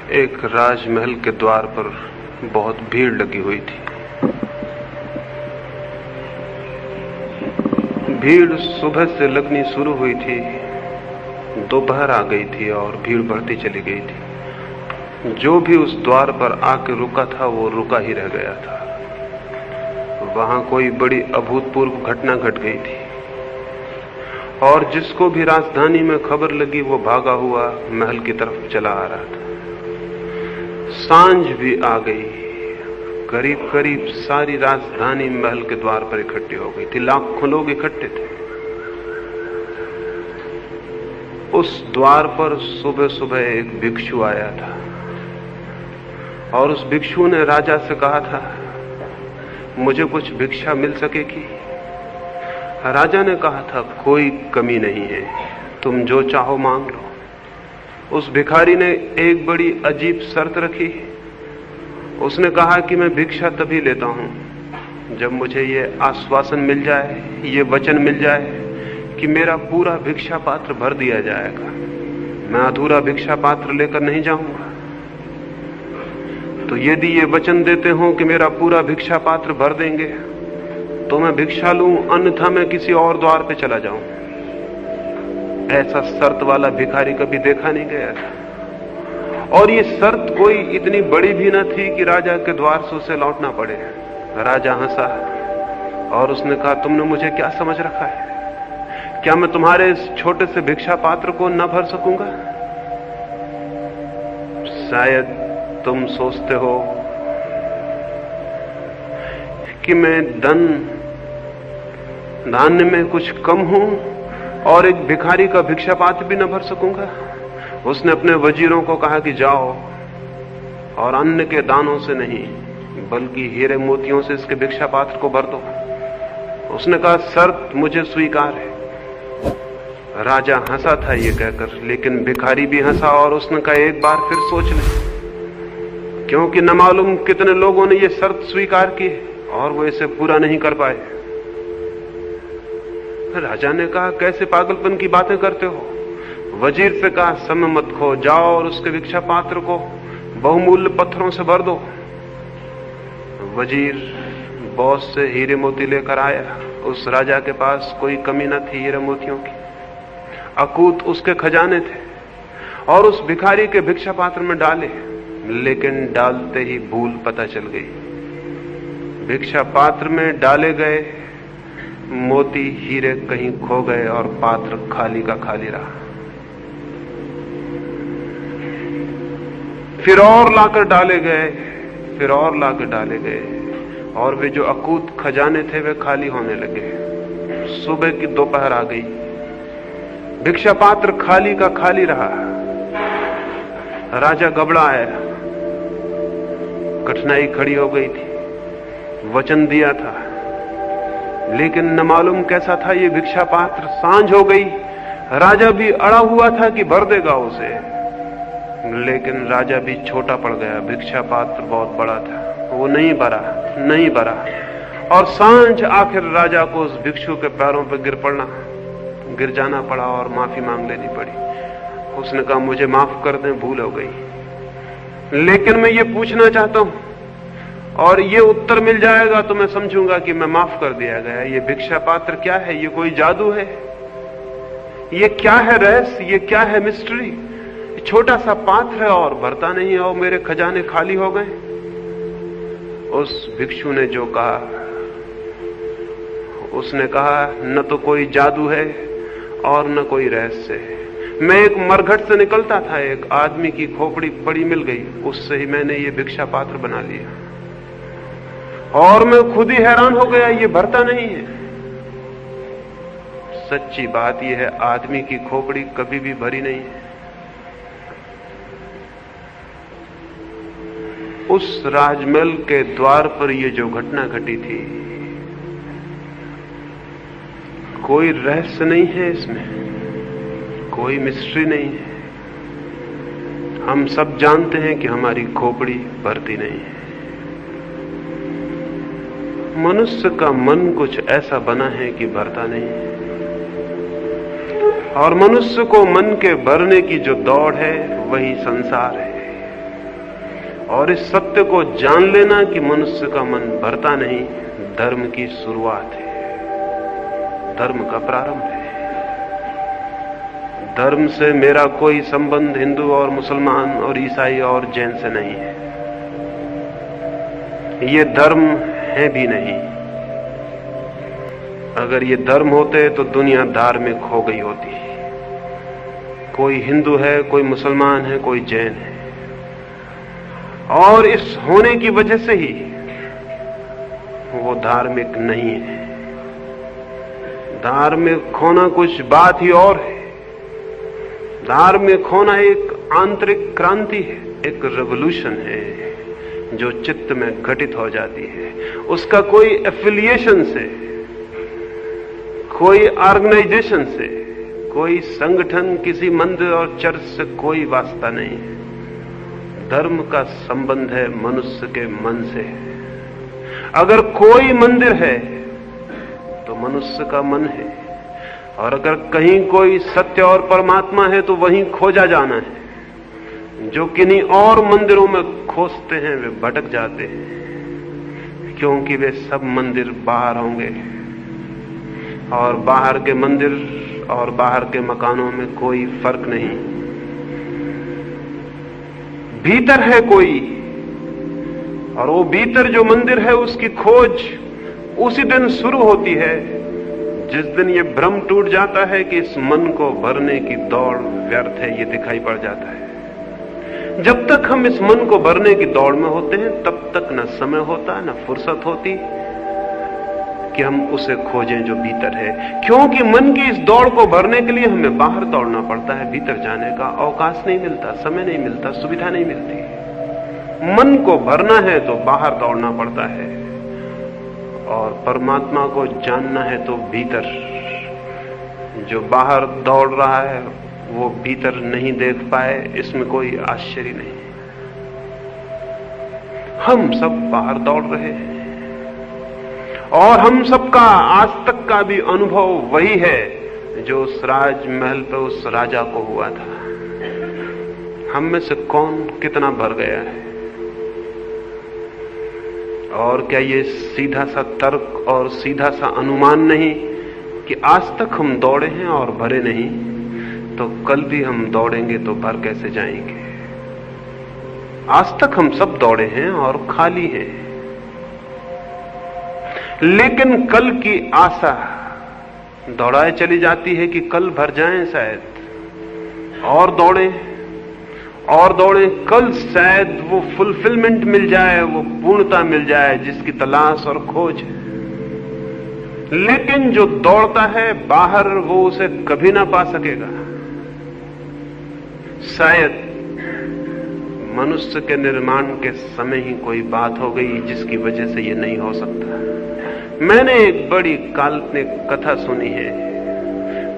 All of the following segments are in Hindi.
एक राजमहल के द्वार पर बहुत भीड़ लगी हुई थी। भीड़ सुबह से लगनी शुरू हुई थी, दोपहर आ गई थी और भीड़ बढ़ती चली गई थी। जो भी उस द्वार पर आके रुका था वो रुका ही रह गया था। वहां कोई बड़ी अभूतपूर्व घटना घट गई थी और जिसको भी राजधानी में खबर लगी वो भागा हुआ महल की तरफ चला आ रहा था। सांझ भी आ गई। करीब करीब सारी राजधानी महल के द्वार पर इकट्ठी हो गई थी। लाखों लोग इकट्ठे थे। उस द्वार पर सुबह सुबह एक भिक्षु आया था और उस भिक्षु ने राजा से कहा था, मुझे कुछ भिक्षा मिल सकेगी? राजा ने कहा था, कोई कमी नहीं है, तुम जो चाहो मांग लो। उस भिखारी ने एक बड़ी अजीब शर्त रखी। उसने कहा कि मैं भिक्षा तभी लेता हूं जब मुझे ये आश्वासन मिल जाए, ये वचन मिल जाए कि मेरा पूरा भिक्षा पात्र भर दिया जाएगा। मैं अधूरा भिक्षा पात्र लेकर नहीं जाऊंगा। तो यदि ये वचन देते हो कि मेरा पूरा भिक्षा पात्र भर देंगे तो मैं भिक्षा लूं, अन्यथा मैं किसी और द्वार पे चला जाऊं। ऐसा शर्त वाला भिखारी कभी देखा नहीं गया था। और ये शर्त कोई इतनी बड़ी भी न थी कि राजा के द्वार से उसे लौटना पड़े। राजा हंसा और उसने कहा, तुमने मुझे क्या समझ रखा है? क्या मैं तुम्हारे इस छोटे से भिक्षा पात्र को न भर सकूंगा? शायद तुम सोचते हो कि मैं धान्य में कुछ कम हूं और एक भिखारी का भिक्षा पात्र भी न भर सकूंगा। उसने अपने वजीरों को कहा कि जाओ और अन्न के दानों से नहीं बल्कि हीरे मोतियों से इसके भिक्षा पात्र को भर दो। उसने कहा, शर्त मुझे स्वीकार है। राजा हंसा था ये कहकर, लेकिन भिखारी भी हंसा और उसने कहा, एक बार फिर सोच ले, क्योंकि न मालूम कितने लोगों ने ये शर्त स्वीकार की और वो इसे पूरा नहीं कर पाए। राजा ने कहा, कैसे पागलपन की बातें करते हो? वजीर से कहा, समय मत खो, जाओ और उसके भिक्षा पात्र को बहुमूल्य पत्थरों से भर दो। वजीर बहुत से हीरे मोती लेकर आया। उस राजा के पास कोई कमी न थी हीरे मोतियों की। अकूत उसके खजाने थे और उस भिखारी के भिक्षा पात्र में डाले, लेकिन डालते ही भूल पता चल गई। भिक्षा पात्र में डाले गए मोती हीरे कहीं खो गए और पात्र खाली का खाली रहा। फिर और लाकर डाले गए, फिर और लाकर डाले गए और वे जो अकूत खजाने थे वे खाली होने लगे। सुबह की दोपहर आ गई, भिक्षा पात्र खाली का खाली रहा। राजा घबराया, कठिनाई खड़ी हो गई थी। वचन दिया था, लेकिन न मालूम कैसा था ये भिक्षा पात्र। सांझ हो गई, राजा भी अड़ा हुआ था कि भर देगा उसे, लेकिन राजा भी छोटा पड़ गया। भिक्षा पात्र बहुत बड़ा था, वो नहीं भरा और सांझ आखिर राजा को उस भिक्षु के पैरों पर गिर जाना पड़ा और माफी मांग लेनी पड़ी। उसने कहा, मुझे माफ कर दें, भूल हो गई। लेकिन मैं ये पूछना चाहता हूं और ये उत्तर मिल जाएगा तो मैं समझूंगा कि मैं माफ कर दिया गया। ये भिक्षा पात्र क्या है? ये कोई जादू है? ये क्या है रहस्य? ये क्या है मिस्ट्री? छोटा सा पात्र है और भरता नहीं है और मेरे खजाने खाली हो गए। उस भिक्षु ने जो कहा, उसने कहा, न तो कोई जादू है और न कोई रहस्य है। मैं एक मरघट से निकलता था, एक आदमी की खोपड़ी पड़ी मिल गई, उससे ही मैंने ये भिक्षा पात्र बना लिया और मैं खुद ही हैरान हो गया, ये भरता नहीं है। सच्ची बात यह है, आदमी की खोपड़ी कभी भी भरी नहीं है। उस राजमहल के द्वार पर यह जो घटना घटी थी, कोई रहस्य नहीं है इसमें, कोई मिस्ट्री नहीं है। हम सब जानते हैं कि हमारी खोपड़ी भरती नहीं है। मनुष्य का मन कुछ ऐसा बना है कि भरता नहीं है, और मनुष्य को मन के भरने की जो दौड़ है वही संसार है। और इस सत्य को जान लेना कि मनुष्य का मन भरता नहीं, धर्म की शुरुआत है, धर्म का प्रारंभ है। धर्म से मेरा कोई संबंध हिंदू और मुसलमान और ईसाई और जैन से नहीं है। ये धर्म है भी नहीं। अगर ये धर्म होते तो दुनिया धार्मिक हो गई होती। कोई हिंदू है, कोई मुसलमान है, कोई जैन है, और इस होने की वजह से ही वो धार्मिक नहीं है। धार्मिक होना कुछ बात ही और है। धार्मिक होना एक आंतरिक क्रांति है, एक रेवोल्यूशन है जो चित्त में घटित हो जाती है। उसका कोई एफिलिएशन से, कोई ऑर्गेनाइजेशन से, कोई संगठन, किसी मंदिर और चर्च से कोई वास्ता नहीं है। धर्म का संबंध है मनुष्य के मन से। अगर कोई मंदिर है तो मनुष्य का मन है, और अगर कहीं कोई सत्य और परमात्मा है तो वहीं खोजा जाना है। जो किन्हीं और मंदिरों में खोजते हैं वे भटक जाते हैं, क्योंकि वे सब मंदिर बाहर होंगे, और बाहर के मंदिर और बाहर के मकानों में कोई फर्क नहीं। भीतर है कोई, और वो भीतर जो मंदिर है उसकी खोज उसी दिन शुरू होती है जिस दिन ये भ्रम टूट जाता है कि इस मन को भरने की दौड़ व्यर्थ है। ये दिखाई पड़ जाता है। जब तक हम इस मन को भरने की दौड़ में होते हैं तब तक न समय होता, न फुर्सत होती कि हम उसे खोजें जो भीतर है। क्योंकि मन की इस दौड़ को भरने के लिए हमें बाहर दौड़ना पड़ता है। भीतर जाने का अवकाश नहीं मिलता, समय नहीं मिलता, सुविधा नहीं मिलती। मन को भरना है तो बाहर दौड़ना पड़ता है, और परमात्मा को जानना है तो भीतर। जो बाहर दौड़ रहा है वो भीतर नहीं देख पाए, इसमें कोई आश्चर्य नहीं। हम सब बाहर दौड़ रहे हैं, और हम सबका आज तक का भी अनुभव वही है जो उस राजमहल पे उस राजा को हुआ था। हम में से कौन कितना भर गया है? और क्या ये सीधा सा तर्क और सीधा सा अनुमान नहीं कि आज तक हम दौड़े हैं और भरे नहीं, तो कल भी हम दौड़ेंगे तो भर कैसे जाएंगे? आज तक हम सब दौड़े हैं और खाली हैं, लेकिन कल की आशा दौड़ाए चली जाती है कि कल भर जाएं शायद, और दौड़ें और दौड़ें, कल शायद वो फुलफिलमेंट मिल जाए, वो पूर्णता मिल जाए जिसकी तलाश और खोज है। लेकिन जो दौड़ता है बाहर वो उसे कभी ना पा सकेगा। शायद मनुष्य के निर्माण के समय ही कोई बात हो गई जिसकी वजह से ये नहीं हो सकता। मैंने एक बड़ी काल्पनिक कथा सुनी है।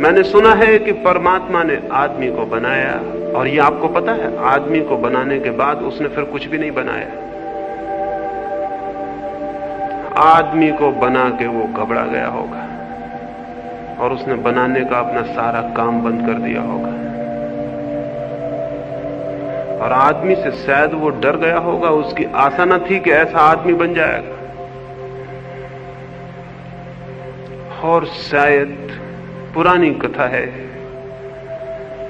मैंने सुना है कि परमात्मा ने आदमी को बनाया, और ये आपको पता है, आदमी को बनाने के बाद उसने फिर कुछ भी नहीं बनाया। आदमी को बना के वो घबरा गया होगा, और उसने बनाने का अपना सारा काम बंद कर दिया होगा, और आदमी से शायद वो डर गया होगा। उसकी आशा न थी कि ऐसा आदमी बन जाएगा, और शायद पुरानी कथा है,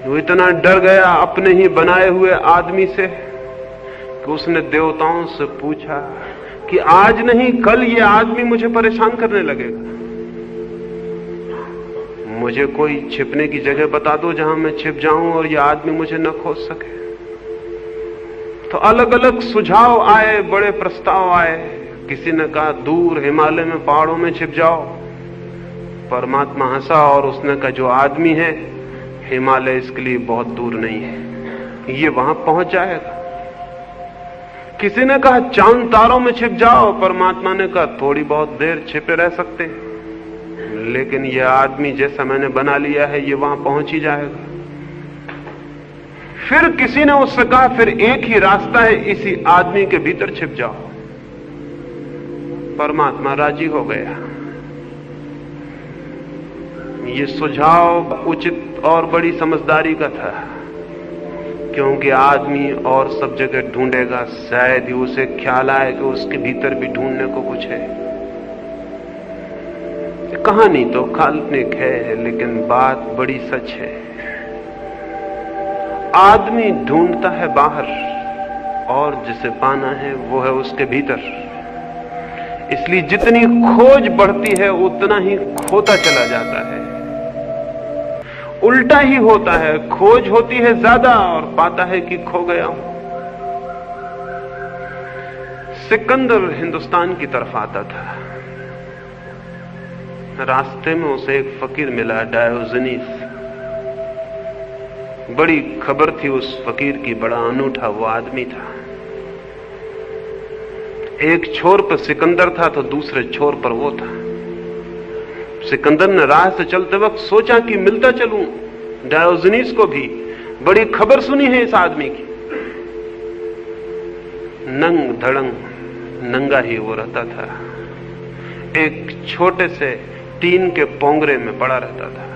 वो इतना डर गया अपने ही बनाए हुए आदमी से कि उसने देवताओं से पूछा कि आज नहीं कल ये आदमी मुझे परेशान करने लगेगा, मुझे कोई छिपने की जगह बता दो जहां मैं छिप जाऊं और ये आदमी मुझे न खोज सके। तो अलग अलग सुझाव आए, बड़े प्रस्ताव आए। किसी ने कहा दूर हिमालय में पहाड़ों में छिप जाओ। परमात्मा हंसा और उसने कहा जो आदमी है हिमालय इसके लिए बहुत दूर नहीं है, ये वहां पहुंच जाएगा। किसी ने कहा चांद तारों में छिप जाओ। परमात्मा ने कहा थोड़ी बहुत देर छिपे रह सकते हैं, लेकिन यह आदमी जैसा मैंने बना लिया है ये वहां पहुंच ही जाएगा। फिर किसी ने उससे कहा फिर एक ही रास्ता है, इसी आदमी के भीतर छिप जाओ। परमात्मा राजी हो गया। ये सुझाव उचित और बड़ी समझदारी का था, क्योंकि आदमी और सब जगह ढूंढेगा, शायद ही उसे ख्याल आए कि उसके भीतर भी ढूंढने को कुछ है। कहानी तो काल्पनिक है, लेकिन बात बड़ी सच है। आदमी ढूंढता है बाहर, और जिसे पाना है वो है उसके भीतर। इसलिए जितनी खोज बढ़ती है उतना ही खोता चला जाता है। उल्टा ही होता है, खोज होती है ज्यादा और पाता है कि खो गया हूं। सिकंदर हिंदुस्तान की तरफ आता था। रास्ते में उसे एक फकीर मिला, डायोजनीस। बड़ी खबर थी उस फकीर की, बड़ा अनूठा वो आदमी था। एक छोर पर सिकंदर था तो दूसरे छोर पर वो था। सिकंदर ने राह से चलते वक्त सोचा कि मिलता चलूं डायोजनीस को भी, बड़ी खबर सुनी है इस आदमी की। नंग धड़ंग नंगा ही वो रहता था, एक छोटे से टीन के पोंगरे में पड़ा रहता था।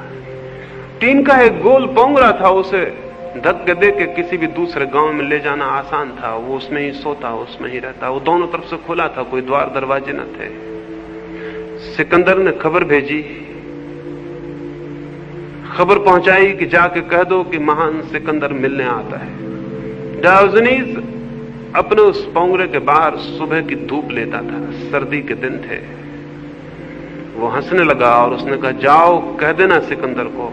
टीन का एक गोल पोंगरा था, उसे धक्के दे के किसी भी दूसरे गांव में ले जाना आसान था। वो उसमें ही सोता, उसमें ही रहता। वो दोनों तरफ से खुला था, कोई द्वार दरवाजे न थे। सिकंदर ने खबर भेजी, खबर पहुंचाई कि जाके कह दो कि महान सिकंदर मिलने आता है। डायोजनीस अपने उस पोंगरे के बाहर सुबह की धूप लेता था, सर्दी के दिन थे। वो हंसने लगा और उसने कहा, जाओ कह देना सिकंदर को,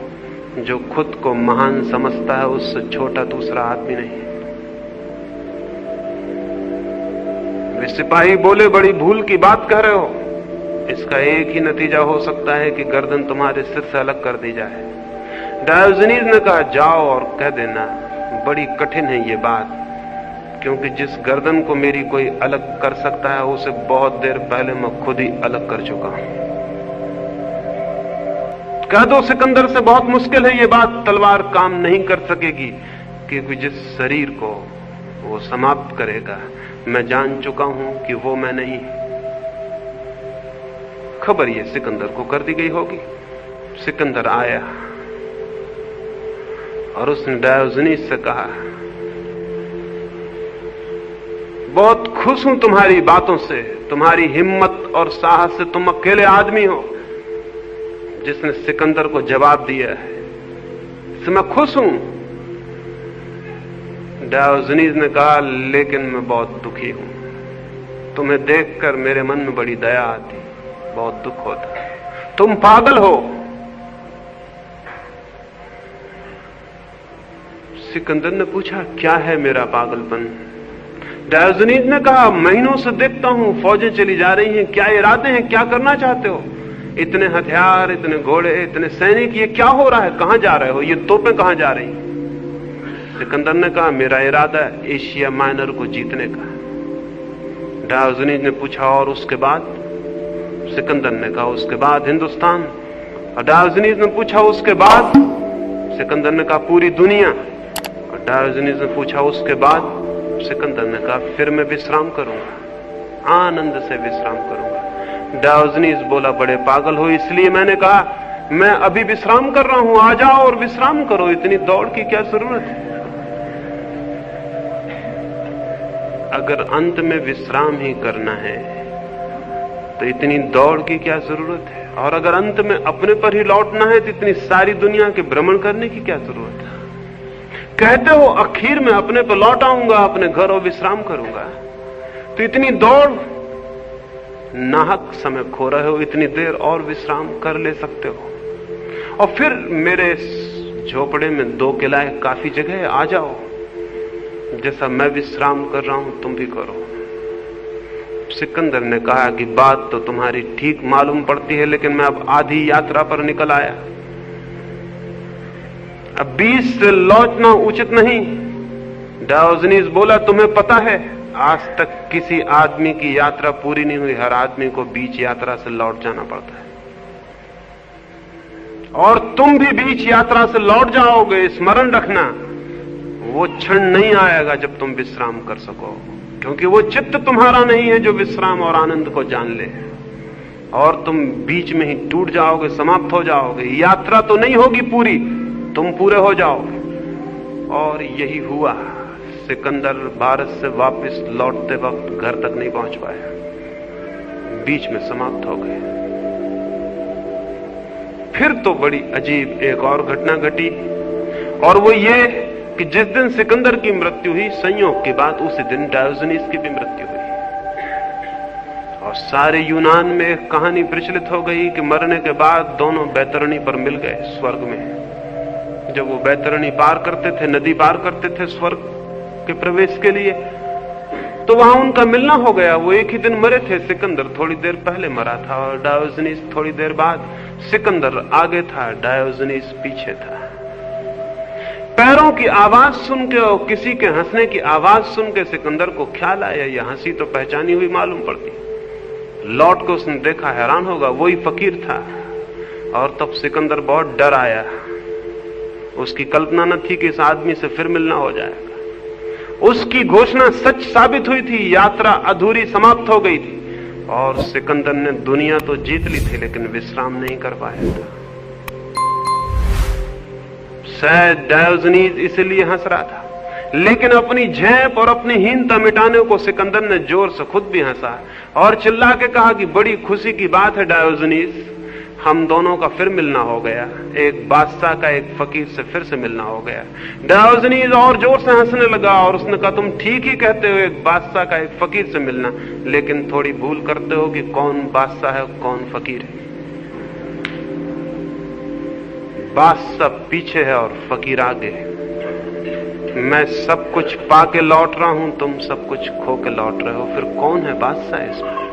जो खुद को महान समझता है उससे छोटा दूसरा आदमी नहीं। वे सिपाही बोले, बड़ी भूल की बात कह रहे हो। इसका एक ही नतीजा हो सकता है कि गर्दन तुम्हारे सिर से अलग कर दी जाए। डायोजनीस ने कहा, जाओ और कह देना। बड़ी कठिन है ये बात, क्योंकि जिस गर्दन को मेरी कोई अलग कर सकता है उसे बहुत देर पहले मैं खुद ही अलग कर चुका हूं। कह दो सिकंदर से, बहुत मुश्किल है ये बात, तलवार काम नहीं कर सकेगी, क्योंकि जिस शरीर को वो समाप्त करेगा मैं जान चुका हूं कि वो मैं नहीं। खबर ये सिकंदर को कर दी गई होगी। सिकंदर आया और उसने डायोजनीस से कहा, बहुत खुश हूं तुम्हारी बातों से, तुम्हारी हिम्मत और साहस से। तुम अकेले आदमी हो जिसने सिकंदर को जवाब दिया है, इससे मैं खुश हूं। डायोजनीस ने कहा, लेकिन मैं बहुत दुखी हूं। तुम्हें देखकर मेरे मन में बड़ी दया आती, बहुत दुख होता। तुम पागल हो। सिकंदर ने पूछा, क्या है मेरा पागलपन? डायोजनीस ने कहा, महीनों से देखता हूं फौजें चली जा रही हैं, क्या इरादे हैं, क्या करना चाहते हो? इतने हथियार, इतने घोड़े, इतने सैनिक, ये क्या हो रहा है? कहां जा रहे हो? ये तोपें कहां जा रही? सिकंदर ने कहा, मेरा इरादा है एशिया माइनर को जीतने का। डायोजनीस ने पूछा, और उसके बाद? सिकंदर ने कहा, उसके बाद हिंदुस्तान। और डायोजनीस ने पूछा, उसके बाद? सिकंदर ने कहा, पूरी दुनिया। और डायोजनीस ने पूछा, उसके बाद? सिकंदर ने कहा, फिर मैं विश्राम करूंगा, आनंद से विश्राम करूंगा। डायोजनीस बोला, बड़े पागल हो, इसलिए मैंने कहा मैं अभी विश्राम कर रहा हूं, आ जाओ और विश्राम करो, इतनी दौड़ की क्या जरूरत है? अगर अंत में विश्राम ही करना है तो इतनी दौड़ की क्या जरूरत है? और अगर अंत में अपने पर ही लौटना है तो इतनी सारी दुनिया के भ्रमण करने की क्या जरूरत है? कहते हो आखिर में अपने पर लौट आऊंगा, अपने घर और विश्राम करूंगा, तो इतनी दौड़, नाहक समय खो रहे हो। इतनी देर और विश्राम कर ले सकते हो। और फिर मेरे झोपड़े में 2 किलाए काफी जगह है, आ जाओ। जैसा मैं विश्राम कर रहा हूं तुम भी करो। सिकंदर ने कहा कि बात तो तुम्हारी ठीक मालूम पड़ती है, लेकिन मैं अब आधी यात्रा पर निकल आया, अब बीच से लौटना उचित नहीं। डायोजनीस बोला, तुम्हें पता है आज तक किसी आदमी की यात्रा पूरी नहीं हुई, हर आदमी को बीच यात्रा से लौट जाना पड़ता है। और तुम भी बीच यात्रा से लौट जाओगे, स्मरण रखना। वो क्षण नहीं आएगा जब तुम विश्राम कर सको, क्योंकि वो चित्त तुम्हारा नहीं है जो विश्राम और आनंद को जान ले। और तुम बीच में ही टूट जाओगे, समाप्त हो जाओगे। यात्रा तो नहीं होगी पूरी, तुम पूरे हो जाओगे। और यही हुआ। सिकंदर भारत से वापस लौटते वक्त घर तक नहीं पहुंच पाया, बीच में समाप्त हो गए। फिर तो बड़ी अजीब एक और घटना घटी, और वो ये कि जिस दिन सिकंदर की मृत्यु हुई, संयोग की बात उसी दिन डायोजनीस की भी मृत्यु हुई। और सारे यूनान में एक कहानी प्रचलित हो गई कि मरने के बाद दोनों बैतरणी पर मिल गए स्वर्ग में। जब वो बैतरणी पार करते थे, नदी पार करते थे स्वर्ग के प्रवेश के लिए, तो वहां उनका मिलना हो गया। वो एक ही दिन मरे थे। सिकंदर थोड़ी देर पहले मरा था और डायोजनीस थोड़ी देर बाद। सिकंदर आगे था, डायोजनीस पीछे था। पैरों की आवाज सुन के और किसी के हंसने की आवाज सुन के सिकंदर को ख्याल आया, यह हंसी तो पहचानी हुई मालूम पड़ती। लौट के उसने देखा, हैरान होगा, वही फकीर था। और तब सिकंदर बहुत डर आया। उसकी कल्पना न थी कि इस आदमी से फिर मिलना हो जाएगा। उसकी घोषणा सच साबित हुई थी, यात्रा अधूरी समाप्त हो गई थी। और सिकंदर ने दुनिया तो जीत ली थी, लेकिन विश्राम नहीं कर पाया था। शायद डायोजनीस इसलिए हंस रहा था, लेकिन अपनी झेप और अपनी हीनता मिटाने को सिकंदर ने जोर से खुद भी हंसा और चिल्ला के कहा कि बड़ी खुशी की बात है डायोजनीस, हम दोनों का फिर मिलना हो गया। एक बादशाह का एक फकीर से फिर से मिलना हो गया। डायोजनीस और जोर से हंसने लगा और उसने कहा, तुम ठीक ही कहते हो, एक बादशाह का एक फकीर से मिलना, लेकिन थोड़ी भूल करते हो कि कौन बादशाह है कौन फकीर है। बादशाह पीछे है और फकीर आगे है। मैं सब कुछ पाके लौट रहा हूं, तुम सब कुछ खो के लौट रहे हो, फिर कौन है बादशाह इसमें?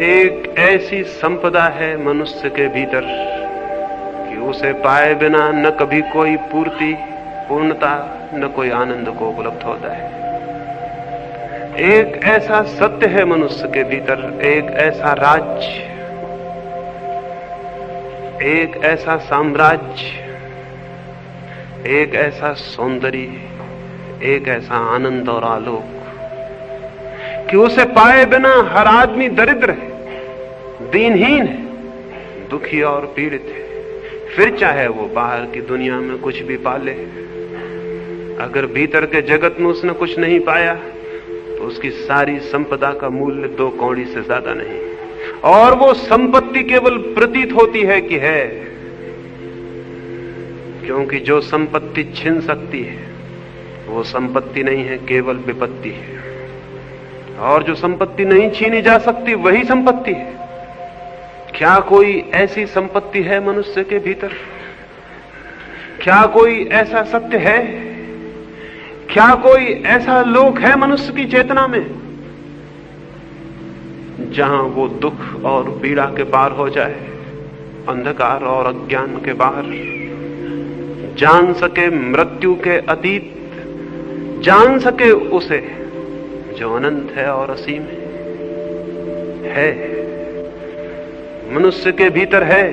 एक ऐसी संपदा है मनुष्य के भीतर कि उसे पाए बिना न कभी कोई पूर्णता न कोई आनंद को उपलब्ध होता है। एक ऐसा सत्य है मनुष्य के भीतर, एक ऐसा राज्य, एक ऐसा साम्राज्य, एक ऐसा सौंदर्य, एक ऐसा आनंद और आलोक कि उसे पाए बिना हर आदमी दरिद्र है, दीनहीन है, दुखी और पीड़ित है। फिर चाहे वो बाहर की दुनिया में कुछ भी पाले, अगर भीतर के जगत में उसने कुछ नहीं पाया तो उसकी सारी संपदा का मूल्य 2 कौड़ी से ज्यादा नहीं। और वो संपत्ति केवल प्रतीत होती है कि है, क्योंकि जो संपत्ति छिन सकती है वो संपत्ति नहीं है, केवल विपत्ति है। और जो संपत्ति नहीं छीनी जा सकती वही संपत्ति है। क्या कोई ऐसी संपत्ति है मनुष्य के भीतर? क्या कोई ऐसा सत्य है? क्या कोई ऐसा लोक है मनुष्य की चेतना में जहां वो दुख और पीड़ा के पार हो जाए, अंधकार और अज्ञान के बाहर, जान सके मृत्यु के अतीत, जान सके उसे जो अनंत है और असीम है? मनुष्य के भीतर है,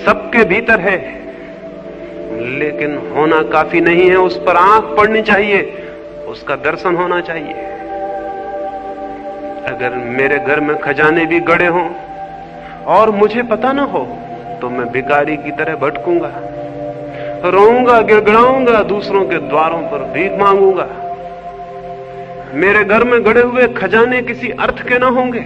सबके भीतर है, लेकिन होना काफी नहीं है। उस पर आंख पड़नी चाहिए, उसका दर्शन होना चाहिए। अगर मेरे घर में खजाने भी गड़े हों और मुझे पता ना हो तो मैं भिखारी की तरह भटकूंगा, रोऊंगा, गिड़गिड़ाऊंगा, दूसरों के द्वारों पर भीख मांगूंगा। मेरे घर में गड़े हुए खजाने किसी अर्थ के ना होंगे।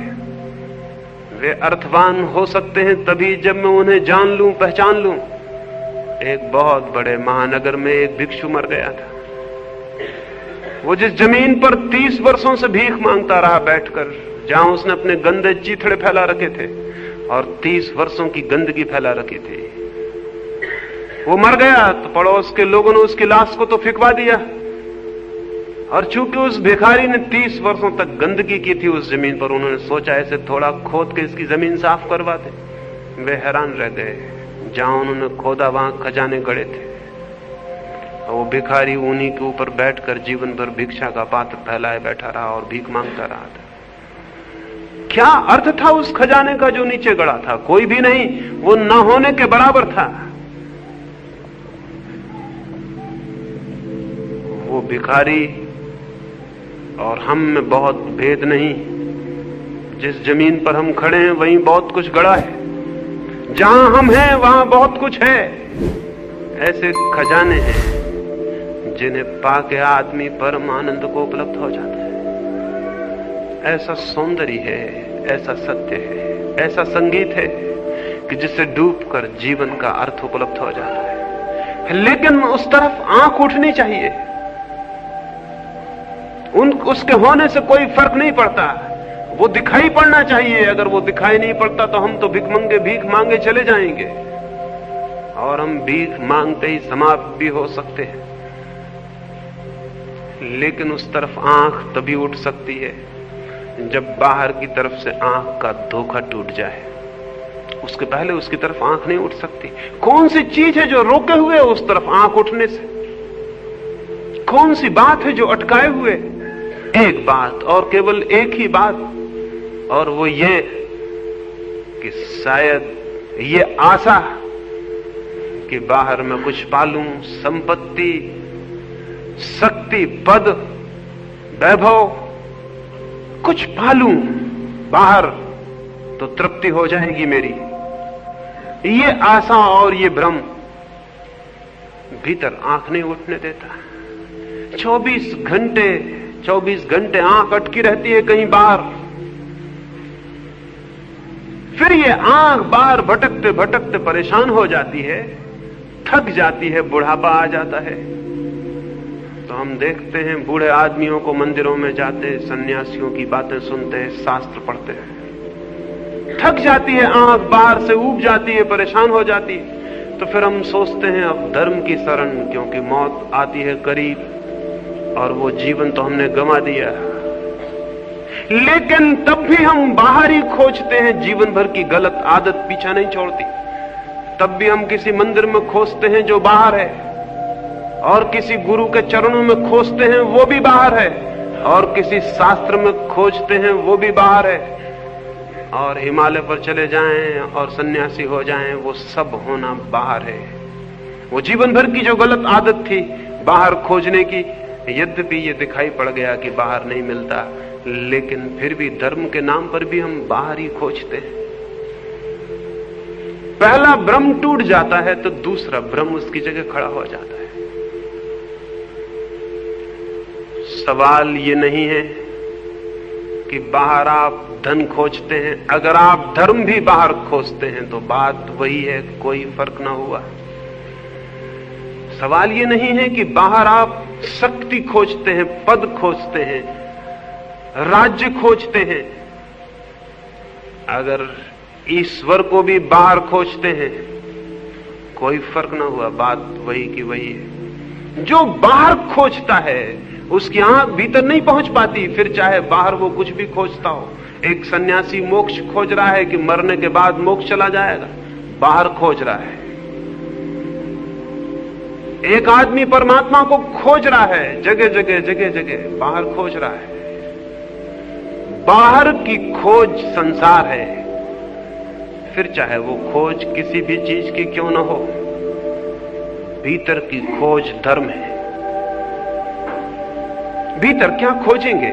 वे अर्थवान हो सकते हैं तभी जब मैं उन्हें जान लूं, पहचान लूं। एक बहुत बड़े महानगर में एक भिक्षु मर गया था। वो जिस जमीन पर 30 वर्षों से भीख मांगता रहा बैठकर, जहां उसने अपने गंदे चीथड़े फैला रखे थे और 30 वर्षों की गंदगी फैला रखी थी, वो मर गया तो पड़ोस के लोगों ने उसकी लाश को तो फेंकवा दिया। और चूंकि उस भिखारी ने 30 वर्षों तक गंदगी की थी उस जमीन पर, उन्होंने सोचा ऐसे थोड़ा खोद के इसकी जमीन साफ करवा दे। वे हैरान रह गए, जहां उन्होंने खोदा वहां खजाने गड़े थे। वो भिखारी उन्हीं के ऊपर बैठकर जीवन भर भिक्षा का पात्र फैलाए बैठा रहा और भीख मांगता रहा था। क्या अर्थ था उस खजाने का जो नीचे गड़ा था? कोई भी नहीं, वो न होने के बराबर था। वो भिखारी और हम में बहुत भेद नहीं। जिस जमीन पर हम खड़े हैं वहीं बहुत कुछ गड़ा है, जहां हम हैं वहां बहुत कुछ है। ऐसे खजाने हैं जिन्हें पाके आदमी परम आनंद को उपलब्ध हो जाता है। ऐसा सौंदर्य है, ऐसा सत्य है, ऐसा संगीत है कि जिससे डूबकर जीवन का अर्थ उपलब्ध हो जाता है। लेकिन उस तरफ आंख उठनी चाहिए। उसके होने से कोई फर्क नहीं पड़ता, वो दिखाई पड़ना चाहिए। अगर वो दिखाई नहीं पड़ता तो हम तो भीख मांगे चले जाएंगे, और हम भीख मांगते ही समाप्त भी हो सकते हैं। लेकिन उस तरफ आंख तभी उठ सकती है जब बाहर की तरफ से आंख का धोखा टूट जाए। उसके पहले उसकी तरफ आंख नहीं उठ सकती। कौन सी चीज है जो रोके हुए है उस तरफ आंख उठने से? कौन सी बात है जो अटकाए हुए? एक बात, और केवल एक ही बात, और वो ये कि शायद ये आशा कि बाहर मैं कुछ पालूं, संपत्ति, शक्ति, पद, वैभव, कुछ पालूं बाहर तो तृप्ति हो जाएगी मेरी। ये आशा और ये भ्रम भीतर आंख नहीं उठने देता। 24 घंटे आंख अटकी रहती है कहीं बाहर। फिर ये आंख बाहर भटकते भटकते परेशान हो जाती है, थक जाती है, बुढ़ापा आ जाता है। तो हम देखते हैं बूढ़े आदमियों को मंदिरों में जाते, सन्यासियों की बातें सुनते हैं, शास्त्र पढ़ते हैं। थक जाती है आंख, बाहर से ऊब जाती है, परेशान हो जाती है। तो फिर हम सोचते हैं अब धर्म की शरण, क्योंकि मौत आती है करीब और वो जीवन तो हमने गंवा दिया। लेकिन तब भी हम बाहर ही खोजते हैं। जीवन भर की गलत आदत पीछा नहीं छोड़ती। तब भी हम किसी मंदिर में खोजते हैं जो बाहर है, और किसी गुरु के चरणों में खोजते हैं वो भी बाहर है, और किसी शास्त्र में खोजते हैं वो भी बाहर है। और हिमालय पर चले जाएं और सन्यासी हो जाएं, वो सब होना बाहर है। वो जीवन भर की जो गलत आदत थी बाहर खोजने की, यद्यपि ये दिखाई पड़ गया कि बाहर नहीं मिलता, लेकिन फिर भी धर्म के नाम पर भी हम बाहर ही खोजते हैं। पहला भ्रम टूट जाता है तो दूसरा भ्रम उसकी जगह खड़ा हो जाता है। सवाल ये नहीं है कि बाहर आप धन खोजते हैं। अगर आप धर्म भी बाहर खोजते हैं तो बात वही है, कोई फर्क ना हुआ। सवाल ये नहीं है कि बाहर आप शक्ति खोजते हैं, पद खोजते हैं, राज्य खोजते हैं। अगर ईश्वर को भी बाहर खोजते हैं कोई फर्क ना हुआ, बात वही की वही है। जो बाहर खोजता है उसकी आंख भीतर नहीं पहुंच पाती, फिर चाहे बाहर वो कुछ भी खोजता हो। एक सन्यासी मोक्ष खोज रहा है कि मरने के बाद मोक्ष चला जाएगा, बाहर खोज रहा है। एक आदमी परमात्मा को खोज रहा है, जगह जगह बाहर खोज रहा है। बाहर की खोज संसार है, फिर चाहे वो खोज किसी भी चीज की क्यों ना हो। भीतर की खोज धर्म है। भीतर क्या खोजेंगे?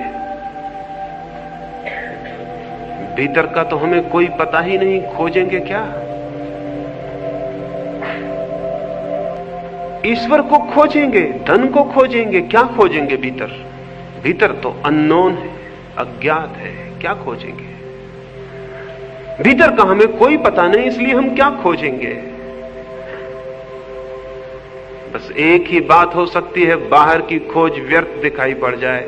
भीतर का तो हमें कोई पता ही नहीं, खोजेंगे क्या? ईश्वर को खोजेंगे, धन को खोजेंगे, क्या खोजेंगे भीतर? भीतर तो अननोन है, अज्ञात है, क्या खोजेंगे? भीतर का हमें कोई पता नहीं, इसलिए हम क्या खोजेंगे? बस एक ही बात हो सकती है, बाहर की खोज व्यर्थ दिखाई पड़ जाए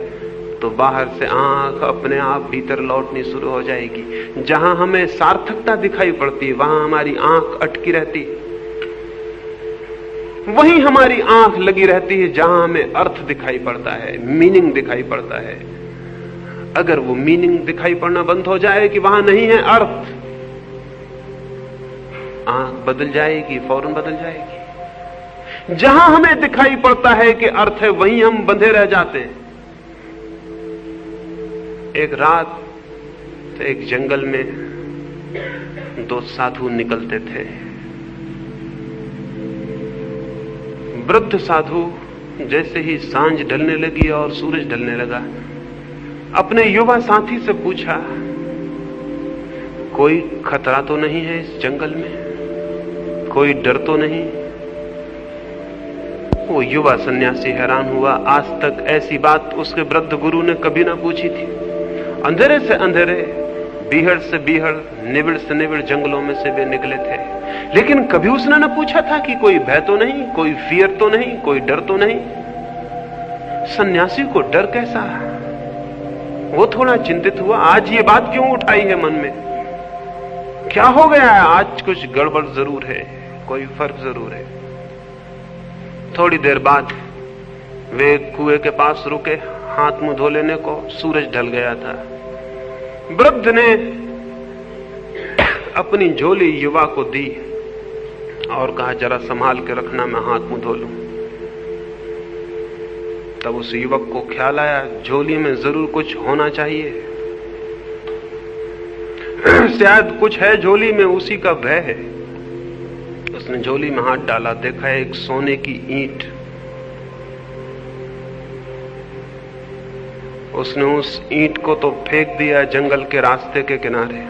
तो बाहर से आंख अपने आप भीतर लौटनी शुरू हो जाएगी। जहां हमें सार्थकता दिखाई पड़ती वहां हमारी आंख अटकी रहती, वहीं हमारी आंख लगी रहती है जहां हमें अर्थ दिखाई पड़ता है, मीनिंग दिखाई पड़ता है। अगर वो मीनिंग दिखाई पड़ना बंद हो जाए कि वहां नहीं है अर्थ, आंख बदल जाएगी, फौरन बदल जाएगी। जहां हमें दिखाई पड़ता है कि अर्थ है वहीं हम बंधे रह जाते हैं। एक रात एक जंगल में दो साधु निकलते थे। वृद्ध साधु जैसे ही सांझ ढलने लगी और सूरज ढलने लगा, अपने युवा साथी से पूछा, कोई खतरा तो नहीं है इस जंगल में? कोई डर तो नहीं? वो युवा सन्यासी हैरान हुआ। आज तक ऐसी बात उसके वृद्ध गुरु ने कभी ना पूछी थी। अंधेरे से अंधेरे, बीहड़ से बीहड़, निबिड़ से निबिड़ जंगलों में से वे निकले थे, लेकिन कभी उसने न पूछा था कि कोई भय तो नहीं, कोई फियर तो नहीं, कोई डर तो नहीं। सन्यासी को डर कैसा? वो थोड़ा चिंतित हुआ। आज ये बात क्यों उठाई है मन में? क्या हो गया है? आज कुछ गड़बड़ जरूर है, कोई फर्क जरूर है। थोड़ी देर बाद वे कुएं के पास रुके, हाथ मुंह धो लेने को। सूरज ढल गया था। वृद्ध ने अपनी झोली युवा को दी और कहा, जरा संभाल के रखना, मैं हाथ मुंह धो लूं। तब उस युवक को ख्याल आया, झोली में जरूर कुछ होना चाहिए। शायद कुछ है झोली में, उसी का भय है। उसने झोली में हाथ डाला, देखा एक सोने की ईंट। उसने उस ईंट को तो फेंक दिया जंगल के रास्ते के किनारे।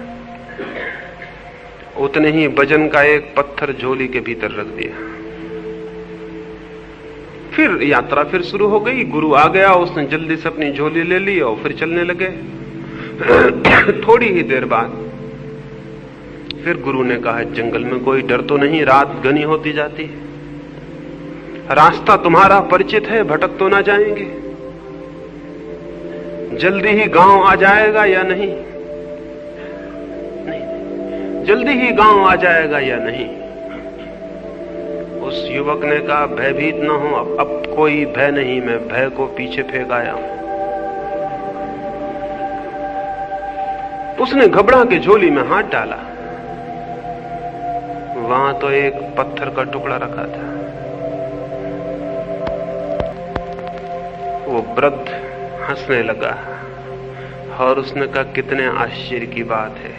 उतने ही वजन का एक पत्थर झोली के भीतर रख दिया। फिर यात्रा फिर शुरू हो गई। गुरु आ गया, उसने जल्दी से अपनी झोली ले ली और फिर चलने लगे। थोड़ी ही देर बाद फिर गुरु ने कहा, जंगल में कोई डर तो नहीं? रात घनी होती जाती है, रास्ता तुम्हारा परिचित है, भटक तो ना जाएंगे? जल्दी ही गांव आ जाएगा या नहीं? नहीं, जल्दी ही गांव आ जाएगा या नहीं? उस युवक ने कहा, भयभीत न हो, अब कोई भय नहीं, मैं भय को पीछे फेंक आया हूं। उसने घबरा के झोली में हाथ डाला। वहां तो एक पत्थर का टुकड़ा रखा था। वो वृद्ध हंसने लगा और उसने कहा, कितने आश्चर्य की बात है,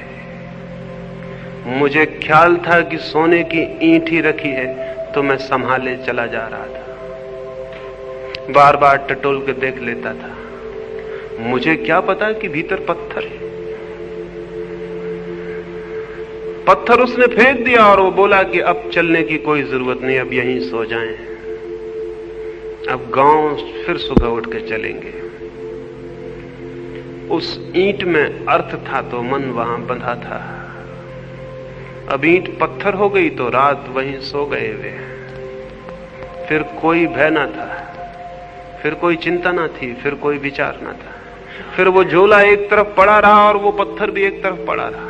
मुझे ख्याल था कि सोने की ईंट ही रखी है, तो मैं संभाले चला जा रहा था, बार बार टटोल के देख लेता था। मुझे क्या पता कि भीतर पत्थर है। पत्थर उसने फेंक दिया और वो बोला कि अब चलने की कोई जरूरत नहीं, अब यहीं सो जाएं, अब गांव फिर सुबह उठ के चलेंगे। उस ईंट में अर्थ था तो मन वहां बंधा था। अब ईंट पत्थर हो गई तो रात वहीं सो गए वे। फिर कोई भय ना था, फिर कोई चिंता ना थी, फिर कोई विचार ना था। फिर वो झोला एक तरफ पड़ा रहा और वो पत्थर भी एक तरफ पड़ा रहा।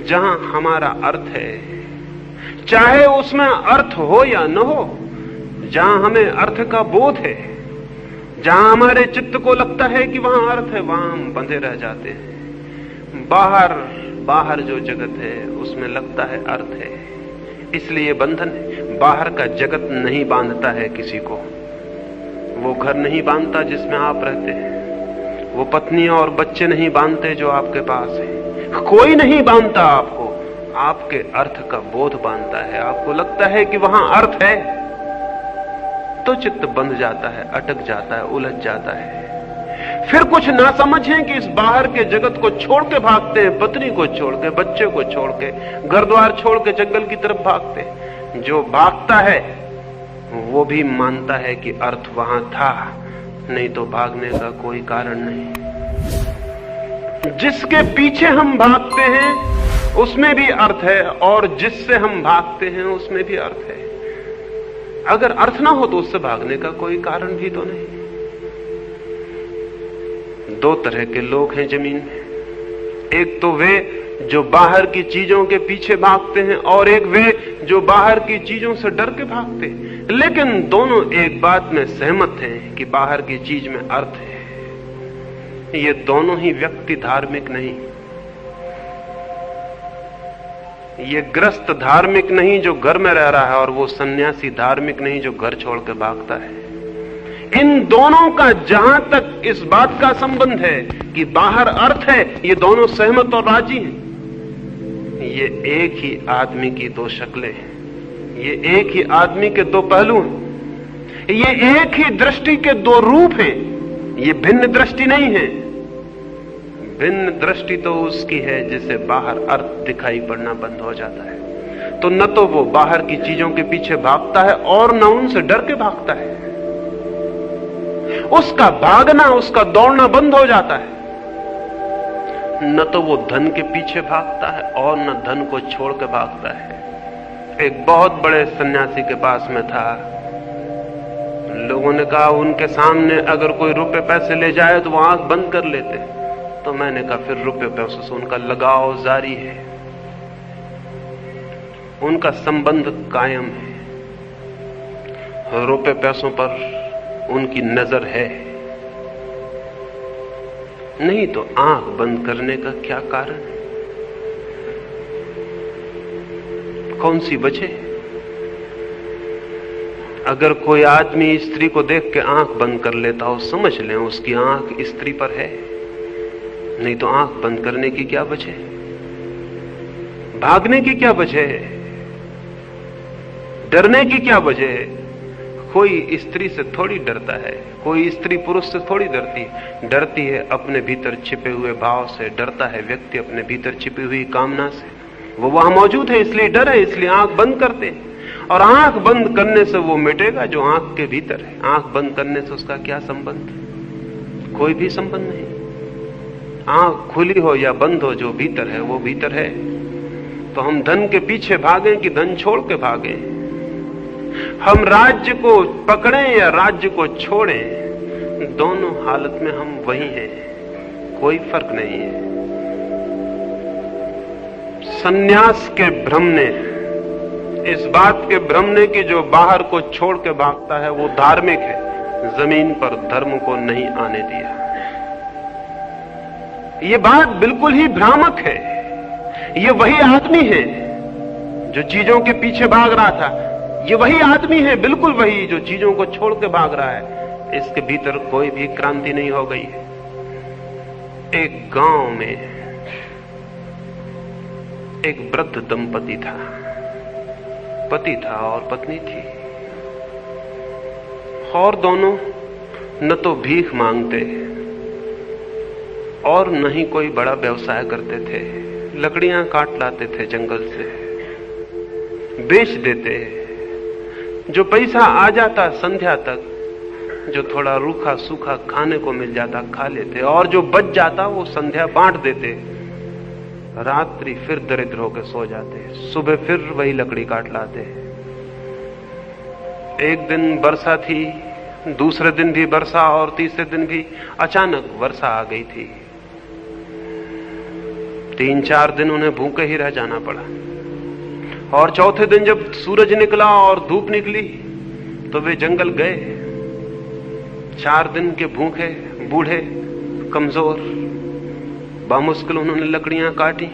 जहां हमारा अर्थ है, चाहे उसमें अर्थ हो या न हो, जहां हमें अर्थ का बोध है, जहां हमारे चित्त को लगता है कि वहां अर्थ है, वहां हम बंधे रह जाते हैं। बाहर जो जगत है उसमें लगता है अर्थ है, इसलिए बंधन है। बाहर का जगत नहीं बांधता है किसी को। वो घर नहीं बांधता जिसमें आप रहते हैं, वो पत्नी और बच्चे नहीं बांधते जो आपके पास है, कोई नहीं बांधता आपको। आपके अर्थ का बोध बांधता है। आपको लगता है कि वहां अर्थ है तो चित्त बंध जाता है, अटक जाता है, उलझ जाता है। फिर कुछ ना समझें कि इस बाहर के जगत को छोड़ के भागते हैं, पत्नी को छोड़ के, बच्चे को छोड़ के, घर द्वार छोड़ के जंगल की तरफ भागते हैं। जो भागता है वो भी मानता है कि अर्थ वहां था, नहीं तो भागने का कोई कारण नहीं। जिसके पीछे हम भागते हैं उसमें भी अर्थ है, और जिससे हम भागते हैं उसमें भी अर्थ है। अगर अर्थ ना हो तो उससे भागने का कोई कारण भी तो नहीं। दो तरह के लोग हैं जमीन में। एक तो वे जो बाहर की चीजों के पीछे भागते हैं, और एक वे जो बाहर की चीजों से डर के भागते हैं। लेकिन दोनों एक बात में सहमत हैं कि बाहर की चीज में अर्थ है। ये दोनों ही व्यक्ति धार्मिक नहीं। ये ग्रस्त धार्मिक नहीं जो घर में रह रहा है, और वो सन्यासी धार्मिक नहीं जो घर छोड़ के भागता है। इन दोनों का जहां तक इस बात का संबंध है कि बाहर अर्थ है, ये दोनों सहमत और राजी हैं। ये एक ही आदमी की दो शक्लें हैं, ये एक ही आदमी के दो पहलू हैं, ये एक ही दृष्टि के दो रूप हैं। ये भिन्न दृष्टि नहीं है। भिन्न दृष्टि तो उसकी है जिसे बाहर अर्थ दिखाई पड़ना बंद हो जाता है। तो न तो वो बाहर की चीजों के पीछे भागता है और न उनसे डर के भागता है। उसका भागना, उसका दौड़ना बंद हो जाता है। न तो वो धन के पीछे भागता है और न धन को छोड़ के भागता है। एक बहुत बड़े सन्यासी के पास में था। लोगों ने कहा उनके सामने अगर कोई रुपए पैसे ले जाए तो वो आंख बंद कर लेते। तो मैंने कहा फिर रुपए पैसों से उनका लगाव जारी है, उनका संबंध कायम है, रुपए पैसों पर उनकी नजर है। नहीं तो आंख बंद करने का क्या कारण है? कौन सी वजह? अगर कोई आदमी स्त्री को देख के आंख बंद कर लेता हो, समझ लें उसकी आंख स्त्री पर है। नहीं तो आंख बंद करने की क्या वजह है? भागने की क्या वजह है? डरने की क्या वजह है? कोई स्त्री से थोड़ी डरता है, कोई स्त्री पुरुष से थोड़ी डरती है अपने भीतर छिपे हुए भाव से। डरता है व्यक्ति अपने भीतर छिपी हुई कामना से। वो वहां मौजूद है इसलिए डर है, इसलिए आंख बंद करते हैं। और आंख बंद करने से वो मिटेगा जो आंख के भीतर है। आंख बंद करने से उसका क्या संबंध? कोई भी संबंध नहीं। आंख खुली हो या बंद हो, जो भीतर है वो भीतर है। तो हम धन के पीछे भागें कि धन छोड़ के भागें? हम राज्य को पकड़ें या राज्य को छोड़ें, दोनों हालत में हम वही हैं, कोई फर्क नहीं है। सन्यास के भ्रम ने, इस बात के भ्रम ने कि जो बाहर को छोड़ के भागता है वो धार्मिक है, जमीन पर धर्म को नहीं आने दिया। ये बात बिल्कुल ही भ्रामक है। ये वही आदमी है जो चीजों के पीछे भाग रहा था। ये वही आदमी है, बिल्कुल वही, जो चीजों को छोड़ के भाग रहा है। इसके भीतर कोई भी क्रांति नहीं हो गई है। एक गांव में एक वृद्ध दंपति था। पति था और पत्नी थी, और दोनों न तो भीख मांगते और न ही कोई बड़ा व्यवसाय करते थे। लकड़ियां काट लाते थे जंगल से, बेच देते। जो पैसा आ जाता संध्या तक, जो थोड़ा रूखा सूखा खाने को मिल जाता खा लेते, और जो बच जाता वो संध्या बांट देते। रात्रि फिर दरिद्र होकर सो जाते, सुबह फिर वही लकड़ी काट लाते। एक दिन वर्षा थी, दूसरे दिन भी वर्षा, और तीसरे दिन भी अचानक वर्षा आ गई थी। 3-4 दिन उन्हें भूखे ही रह जाना पड़ा। और चौथे दिन जब सूरज निकला और धूप निकली तो वे जंगल गए। 4 दिन के भूखे, बूढ़े, कमजोर, बामुश्किल उन्होंने लकड़ियां काटी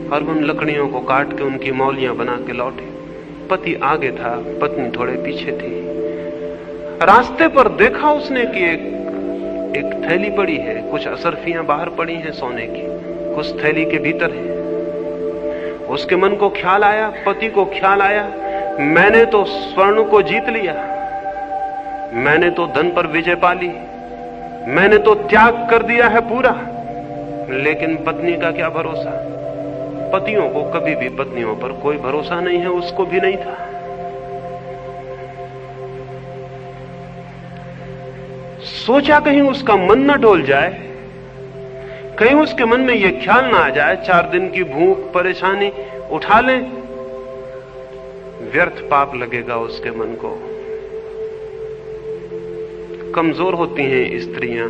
और उन लकड़ियों को काट के उनकी मौलियां बना के लौटे। पति आगे था, पत्नी थोड़े पीछे थी। रास्ते पर देखा उसने कि एक थैली पड़ी है, कुछ असरफियां बाहर पड़ी हैं सोने की, कुछ थैली के भीतर है। उसके मन को ख्याल आया, पति को ख्याल आया, मैंने तो स्वर्ण को जीत लिया, मैंने तो धन पर विजय पा ली, मैंने तो त्याग कर दिया है पूरा। लेकिन पत्नी का क्या भरोसा? पतियों को कभी भी पत्नियों पर कोई भरोसा नहीं है, उसको भी नहीं था। सोचा कहीं उसका मन न डोल जाए, कहीं उसके मन में यह ख्याल ना आ जाए 4 दिन की भूख परेशानी उठा लें, व्यर्थ पाप लगेगा उसके मन को। कमजोर होती हैं स्त्रियां,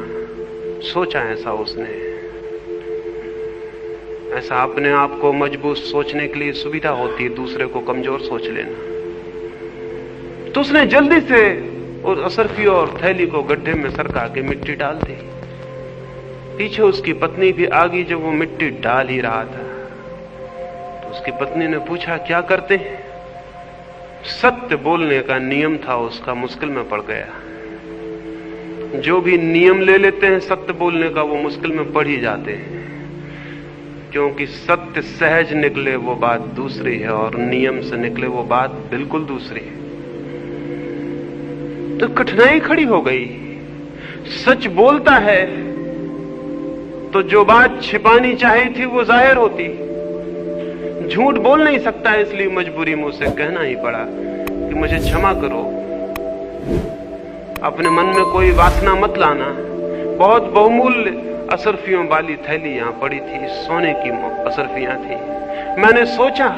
सोचा ऐसा उसने। ऐसा अपने आप को मजबूत सोचने के लिए सुविधा होती है, दूसरे को कमजोर सोच लेना। तो उसने जल्दी से उस असरफी और थैली को गड्ढे में सरका के मिट्टी डाल दी। पीछे उसकी पत्नी भी आ गई जब वो मिट्टी डाल ही रहा था। तो उसकी पत्नी ने पूछा, क्या करते हैं? सत्य बोलने का नियम था उसका, मुश्किल में पड़ गया। जो भी नियम ले लेते हैं सत्य बोलने का, वो मुश्किल में पड़ ही जाते हैं, क्योंकि सत्य सहज निकले वो बात दूसरी है और नियम से निकले वो बात बिल्कुल दूसरी है। तो कठिनाई खड़ी हो गई। सच बोलता है तो जो बात छिपानी चाहिए थी वो जाहिर होती, झूठ बोल नहीं सकता, इसलिए मजबूरी में उसे कहना ही पड़ा कि मुझे क्षमा करो, अपने मन में कोई वासना मत लाना। बहुत बहुमूल्य असरफियों वाली थैली यहां पड़ी थी, सोने की असरफियां थी। मैंने सोचा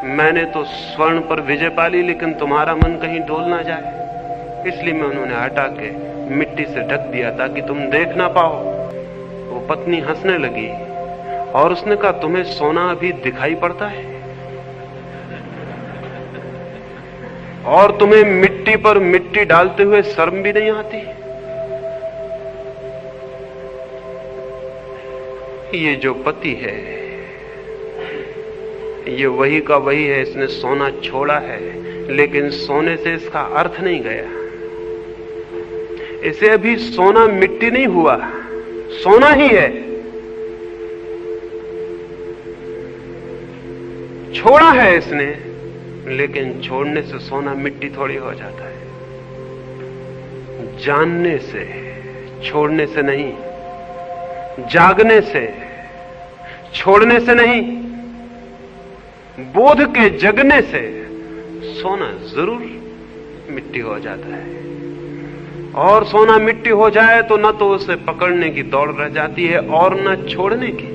मैंने तो स्वर्ण पर विजय पाली, लेकिन तुम्हारा मन कहीं डोल ना जाए, इसलिए मैं उन्होंने हटा के मिट्टी से ढक दिया ताकि तुम देख ना पाओ। वो पत्नी हंसने लगी और उसने कहा, तुम्हें सोना अभी दिखाई पड़ता है और तुम्हें मिट्टी पर मिट्टी डालते हुए शर्म भी नहीं आती? ये जो पति है ये वही का वही है, इसने सोना छोड़ा है, लेकिन सोने से इसका अर्थ नहीं गया। इसे अभी सोना मिट्टी नहीं हुआ, सोना ही है। छोड़ा है इसने, लेकिन छोड़ने से सोना मिट्टी थोड़ी हो जाता है। जानने से, छोड़ने से नहीं, जागने से, छोड़ने से नहीं, बोध के जगने से सोना जरूर मिट्टी हो जाता है। और सोना मिट्टी हो जाए तो न तो उसे पकड़ने की दौड़ रह जाती है और न छोड़ने की।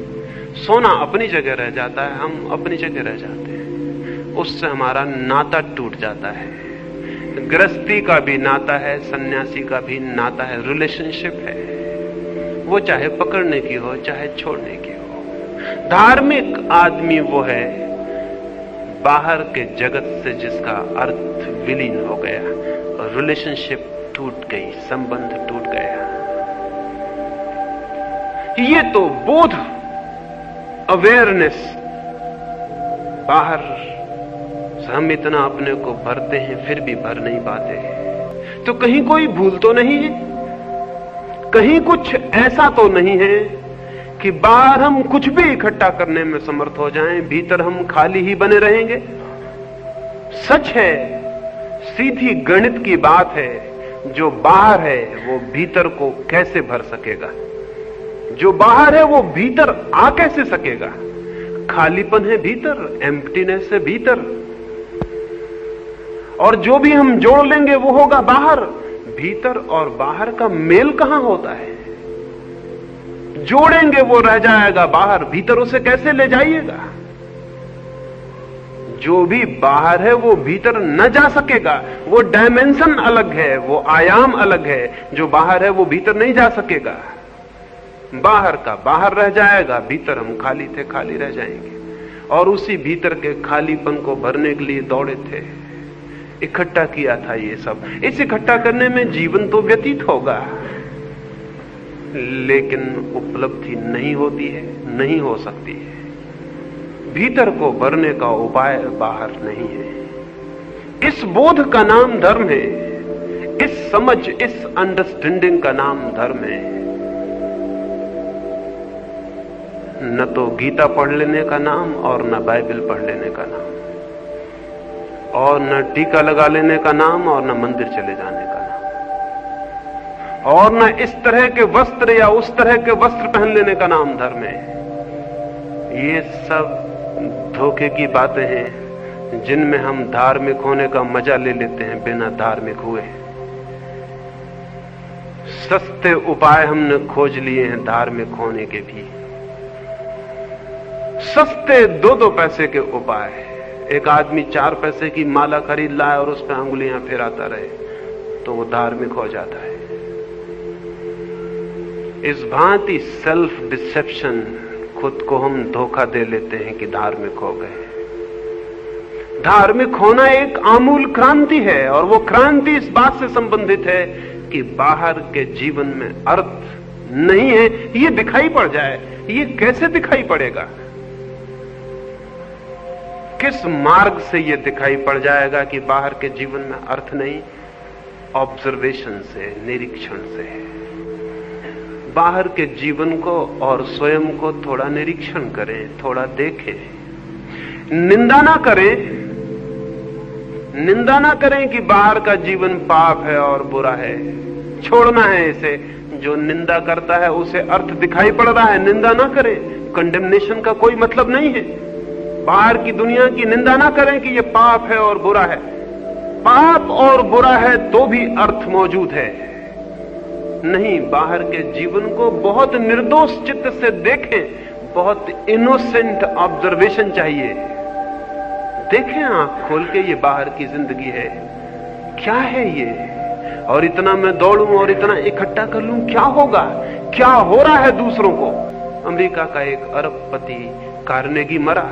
सोना अपनी जगह रह जाता है, हम अपनी जगह रह जाते हैं। उससे हमारा नाता टूट जाता है। गृहस्थी का भी नाता है, सन्यासी का भी नाता है, रिलेशनशिप है, वो चाहे पकड़ने की हो चाहे छोड़ने की हो। धार्मिक आदमी वो है बाहर के जगत से जिसका अर्थ विलीन हो गया, रिलेशनशिप टूट गई, संबंध टूट गया। ये तो बोध, अवेयरनेस, बाहर हम इतना अपने को भरते हैं फिर भी भर नहीं पाते। तो कहीं कोई भूल तो नहीं है, कहीं कुछ ऐसा तो नहीं है कि बाहर हम कुछ भी इकट्ठा करने में समर्थ हो जाएं, भीतर हम खाली ही बने रहेंगे। सच है, सीधी गणित की बात है, जो बाहर है वो भीतर को कैसे भर सकेगा? जो बाहर है वो भीतर आ कैसे सकेगा? खालीपन है भीतर, एम्प्टीनेस है भीतर, और जो भी हम जोड़ लेंगे वो होगा बाहर। भीतर और बाहर का मेल कहां होता है? जोड़ेंगे वो रह जाएगा बाहर, भीतर उसे कैसे ले जाइएगा? जो भी बाहर है वो भीतर न जा सकेगा। वो डायमेंशन अलग है, वो आयाम अलग है। जो बाहर है वो भीतर नहीं जा सकेगा। बाहर का बाहर रह जाएगा, भीतर हम खाली थे खाली रह जाएंगे। और उसी भीतर के खालीपन को भरने के लिए दौड़े थे, इकट्ठा किया था ये सब। इस इकट्ठा करने में जीवन तो व्यतीत होगा, लेकिन उपलब्धि नहीं होती है, नहीं हो सकती है। भीतर को भरने का उपाय बाहर नहीं है। इस बोध का नाम धर्म है, इस समझ, इस अंडरस्टैंडिंग का नाम धर्म है। न तो गीता पढ़ लेने का नाम और न बाइबल पढ़ लेने का नाम, और न टीका लगा लेने का नाम और न मंदिर चले जाने का नाम, और न इस तरह के वस्त्र या उस तरह के वस्त्र पहन लेने का नाम धर्म है। ये सब धोखे की बातें हैं जिनमें हम धार्मिक होने का मजा ले लेते हैं बिना धार्मिक हुए। सस्ते उपाय हमने खोज लिए हैं धार्मिक होने के भी, सस्ते 2-2 पैसे के उपाय। एक आदमी 4 पैसे की माला खरीद लाए और उस पर अंगुलियां फेराता रहे तो वो धार्मिक हो जाता है। इस भांति सेल्फ डिसेप्शन, खुद को हम धोखा दे लेते हैं कि धार्मिक हो गए। धार्मिक होना एक आमूल क्रांति है, और वो क्रांति इस बात से संबंधित है कि बाहर के जीवन में अर्थ नहीं है, ये दिखाई पड़ जाए। ये कैसे दिखाई पड़ेगा? किस मार्ग से यह दिखाई पड़ जाएगा कि बाहर के जीवन में अर्थ नहीं? ऑब्जर्वेशन से, निरीक्षण से। बाहर के जीवन को और स्वयं को थोड़ा निरीक्षण करें, थोड़ा देखें। निंदा ना करें, निंदा ना करें कि बाहर का जीवन पाप है और बुरा है। छोड़ना है इसे। जो निंदा करता है उसे अर्थ दिखाई पड़ रहा है, निंदा ना करें। कंडेमनेशन का कोई मतलब नहीं है। बाहर की दुनिया की निंदा ना करें कि ये पाप है और बुरा है। पाप और बुरा है तो भी अर्थ मौजूद है। नहीं, बाहर के जीवन को बहुत निर्दोष चित्त से देखें, बहुत इनोसेंट ऑब्जर्वेशन चाहिए। देखें आंख खोल के, ये बाहर की जिंदगी है, क्या है ये, और इतना मैं दौड़ूं और इतना इकट्ठा कर लूं, क्या होगा, क्या हो रहा है दूसरों को। अमेरिका का एक अरबपति कार्नेगी मरा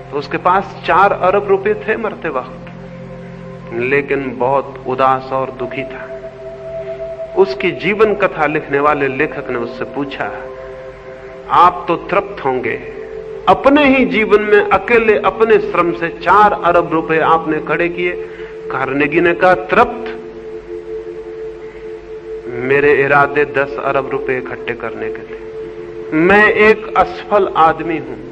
तो उसके पास 4 अरब रुपए थे मरते वक्त, लेकिन बहुत उदास और दुखी था। उसकी जीवन कथा लिखने वाले लेखक ने उससे पूछा, आप तो तृप्त होंगे, अपने ही जीवन में अकेले अपने श्रम से 4 अरब रुपए आपने खड़े किए। कार्नेगी ने कहा, तृप्त? मेरे इरादे 10 अरब रुपए इकट्ठे करने के थे। मैं एक असफल आदमी हूं।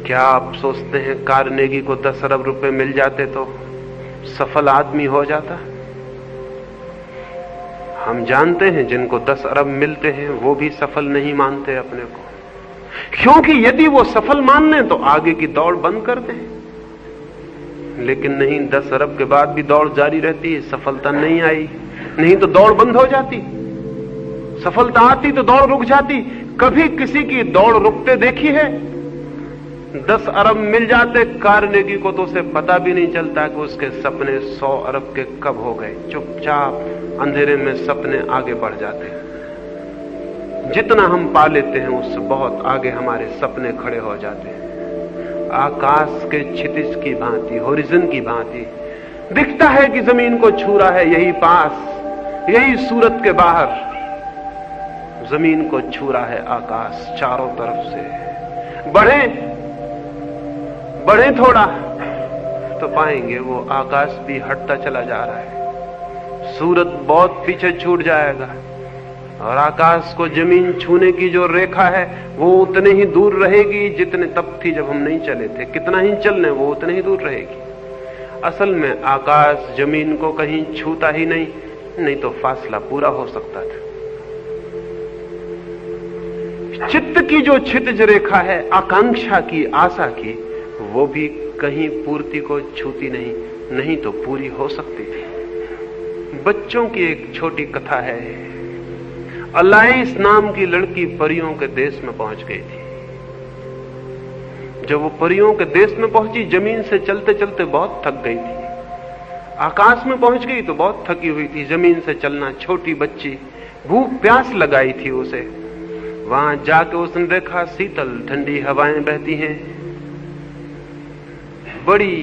क्या आप सोचते हैं कार्नेगी को 10 अरब रुपए मिल जाते तो सफल आदमी हो जाता? हम जानते हैं जिनको 10 अरब मिलते हैं वो भी सफल नहीं मानते अपने को, क्योंकि यदि वो सफल मान लें तो आगे की दौड़ बंद कर दें। लेकिन नहीं, 10 अरब के बाद भी दौड़ जारी रहती है। सफलता नहीं आई, नहीं तो दौड़ बंद हो जाती। सफलता आती तो दौड़ रुक जाती। कभी किसी की दौड़ रुकते देखी है? 10 अरब मिल जाते कार्नेगी को तो उसे पता भी नहीं चलता कि उसके सपने 100 अरब के कब हो गए। चुपचाप अंधेरे में सपने आगे बढ़ जाते हैं। जितना हम पा लेते हैं उससे बहुत आगे हमारे सपने खड़े हो जाते हैं। आकाश के क्षितिज की भांति, होरिजन की भांति दिखता है कि जमीन को छू रहा है, यही पास, यही सूरत के बाहर जमीन को छू रहा है आकाश चारों तरफ से। बढ़े थोड़ा तो पाएंगे वो आकाश भी हटता चला जा रहा है। सूरत बहुत पीछे छूट जाएगा और आकाश को जमीन छूने की जो रेखा है वो उतने ही दूर रहेगी जितने तब थी जब हम नहीं चले थे। कितना ही चल लें वो उतने ही दूर रहेगी। असल में आकाश जमीन को कहीं छूता ही नहीं तो फासला पूरा हो सकता था। चित्त की जो क्षितिज रेखा है आकांक्षा की, आशा की, वो भी कहीं पूर्ति को छूती नहीं तो पूरी हो सकती थी। बच्चों की एक छोटी कथा है। अलाइस नाम की लड़की परियों के देश में पहुंच गई थी। जब वो परियों के देश में पहुंची, जमीन से चलते चलते बहुत थक गई थी। आकाश में पहुंच गई तो बहुत थकी हुई थी। जमीन से चलना, छोटी बच्ची, भूख प्यास लगाई थी उसे। वहां जाके उसने देखा शीतल ठंडी हवाएं बहती हैं, बड़ी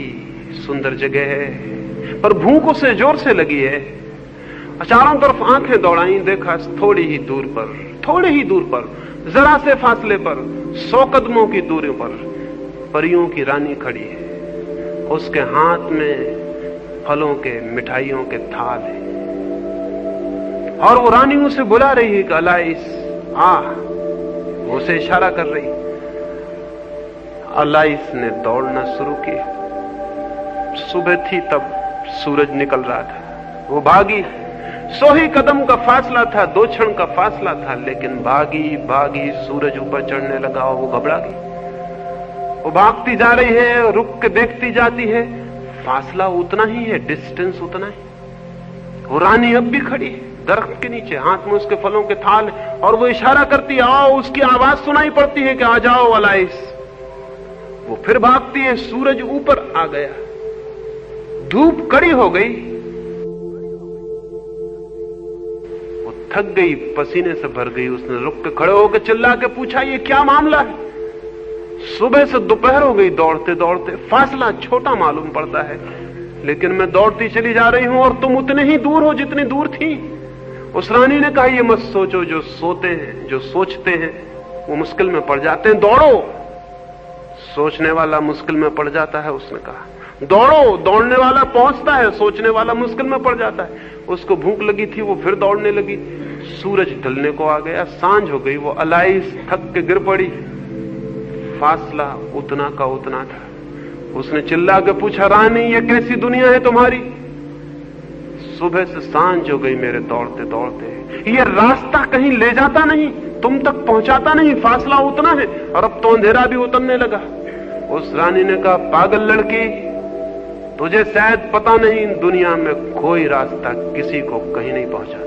सुंदर जगह है, पर भूख उसे जोर से लगी है। चारों तरफ आंखें दौड़ाई, देखा थोड़ी ही दूर पर, जरा से फासले पर, 100 कदमों की दूरी पर परियों की रानी खड़ी है। उसके हाथ में फलों के, मिठाइयों के थाल है और वो रानी उसे बुला रही है कि अलाइस आ, उसे इशारा कर रही। अलाइस ने दौड़ना शुरू किया। सुबह थी तब सूरज निकल रहा था। वो भागी, 100 ही कदम का फासला था, 2 क्षण का फासला था, लेकिन भागी सूरज ऊपर चढ़ने लगा और वो घबरा गई। वो भागती जा रही है, रुक के देखती जाती है, फासला उतना ही है, डिस्टेंस उतना ही। वो रानी अब भी खड़ी है दरख्त के नीचे, हाथ में उसके फलों के थाल और वो इशारा करती आओ। उसकी आवाज सुनाई पड़ती है कि आ जाओ अलाइस। वो फिर भागती है, सूरज ऊपर आ गया, धूप कड़ी हो गई, वो थक गई, पसीने से भर गई। उसने रुक के खड़े होकर चिल्ला के पूछा, ये क्या मामला है? सुबह से दोपहर हो गई दौड़ते दौड़ते, फासला छोटा मालूम पड़ता है, लेकिन मैं दौड़ती चली जा रही हूं और तुम उतने ही दूर हो जितनी दूर थी। उस रानी ने कहा, ये मत सोचो, जो सोते हैं, जो सोचते हैं वो मुश्किल में पड़ जाते हैं, दौड़ो। सोचने वाला मुश्किल में पड़ जाता है, उसने कहा, दौड़ो। दौड़ने वाला पहुंचता है, सोचने वाला मुश्किल में पड़ जाता है। उसको भूख लगी थी, वो फिर दौड़ने लगी। सूरज ढलने को आ गया, सांझ हो गई। वो अलाइस थक के गिर पड़ी। फासला उतना का उतना था। उसने चिल्ला के पूछा, रानी ये कैसी दुनिया है तुम्हारी? सुबह से सांझ हो गई मेरे दौड़ते दौड़ते। ये रास्ता कहीं ले जाता नहीं, तुम तक पहुंचाता नहीं, फासला उतना है और अब तो अंधेरा भी उतरने लगा। उस रानी ने कहा, पागल लड़की, तुझे शायद पता नहीं, दुनिया में कोई रास्ता किसी को कहीं नहीं पहुंचाता।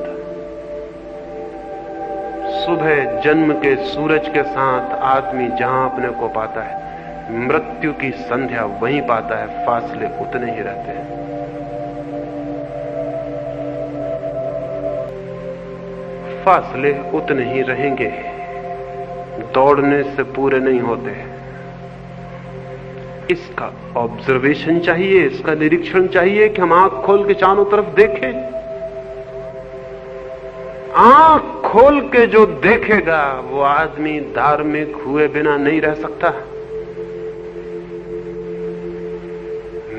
सुबह जन्म के सूरज के साथ आदमी जहां अपने को पाता है, मृत्यु की संध्या वहीं पाता है, फासले उतने ही रहते हैं। फासले उतने ही रहेंगे, दौड़ने से पूरे नहीं होते। इसका ऑब्जर्वेशन चाहिए, इसका निरीक्षण चाहिए कि हम आंख खोल के चारों तरफ देखें। आंख खोल के जो देखेगा वो आदमी धार्मिक हुए बिना नहीं रह सकता।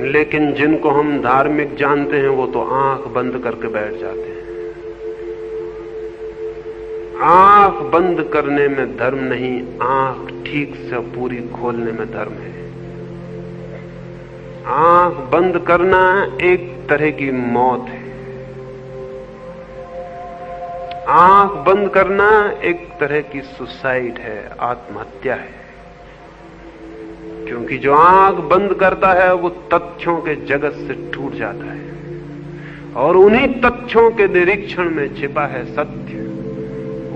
लेकिन जिनको हम धार्मिक जानते हैं वो तो आंख बंद करके बैठ जाते हैं। आंख बंद करने में धर्म नहीं, आंख ठीक से पूरी खोलने में धर्म है। आंख बंद करना एक तरह की मौत है। आंख बंद करना एक तरह की सुसाइड है, आत्महत्या है। क्योंकि जो आंख बंद करता है वो तथ्यों के जगत से टूट जाता है और उन्हीं तथ्यों के निरीक्षण में छिपा है सत्य।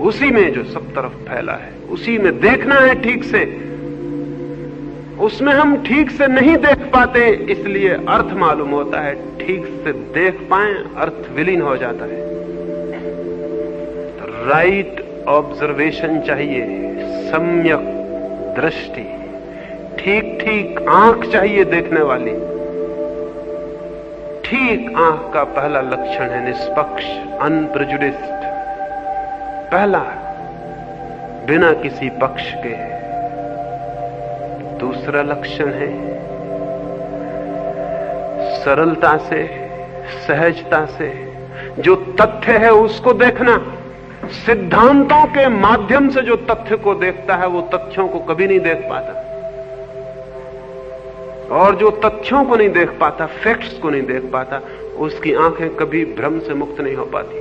उसी में जो सब तरफ फैला है, उसी में देखना है ठीक से। उसमें हम ठीक से नहीं देख पाते, इसलिए अर्थ मालूम होता है। ठीक से देख पाए अर्थ विलीन हो जाता है। तो राइट ऑब्जर्वेशन चाहिए, सम्यक दृष्टि, ठीक ठीक आंख चाहिए देखने वाली। ठीक आंख का पहला लक्षण है निष्पक्ष, अनप्रेजुडिस्ड। पहला, बिना किसी पक्ष के। दूसरा लक्षण है सरलता से, सहजता से जो तथ्य है उसको देखना। सिद्धांतों के माध्यम से जो तथ्य को देखता है वो तथ्यों को कभी नहीं देख पाता, और जो तथ्यों को नहीं देख पाता, फैक्ट्स को नहीं देख पाता, उसकी आंखें कभी भ्रम से मुक्त नहीं हो पाती।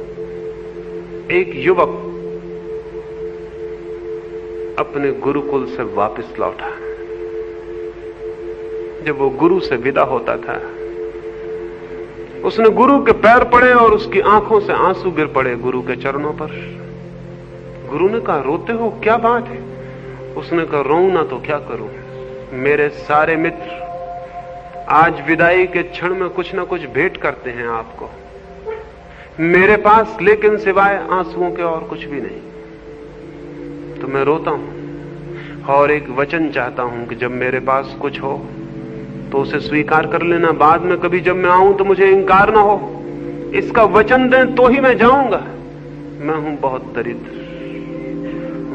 एक युवक अपने गुरुकुल से वापस लौटा। जब वो गुरु से विदा होता था, उसने गुरु के पैर पड़े और उसकी आंखों से आंसू गिर पड़े गुरु के चरणों पर। गुरु ने कहा, रोते हो, क्या बात है? उसने कहा, रोऊं ना तो क्या करूं, मेरे सारे मित्र आज विदाई के क्षण में कुछ ना कुछ भेंट करते हैं आपको, मेरे पास लेकिन सिवाय आंसुओं के और कुछ भी नहीं। तो मैं रोता हूं और एक वचन चाहता हूं कि जब मेरे पास कुछ हो तो उसे स्वीकार कर लेना, बाद में कभी जब मैं आऊं तो मुझे इंकार ना हो। इसका वचन दें तो ही मैं जाऊंगा। मैं हूं बहुत दरिद्र,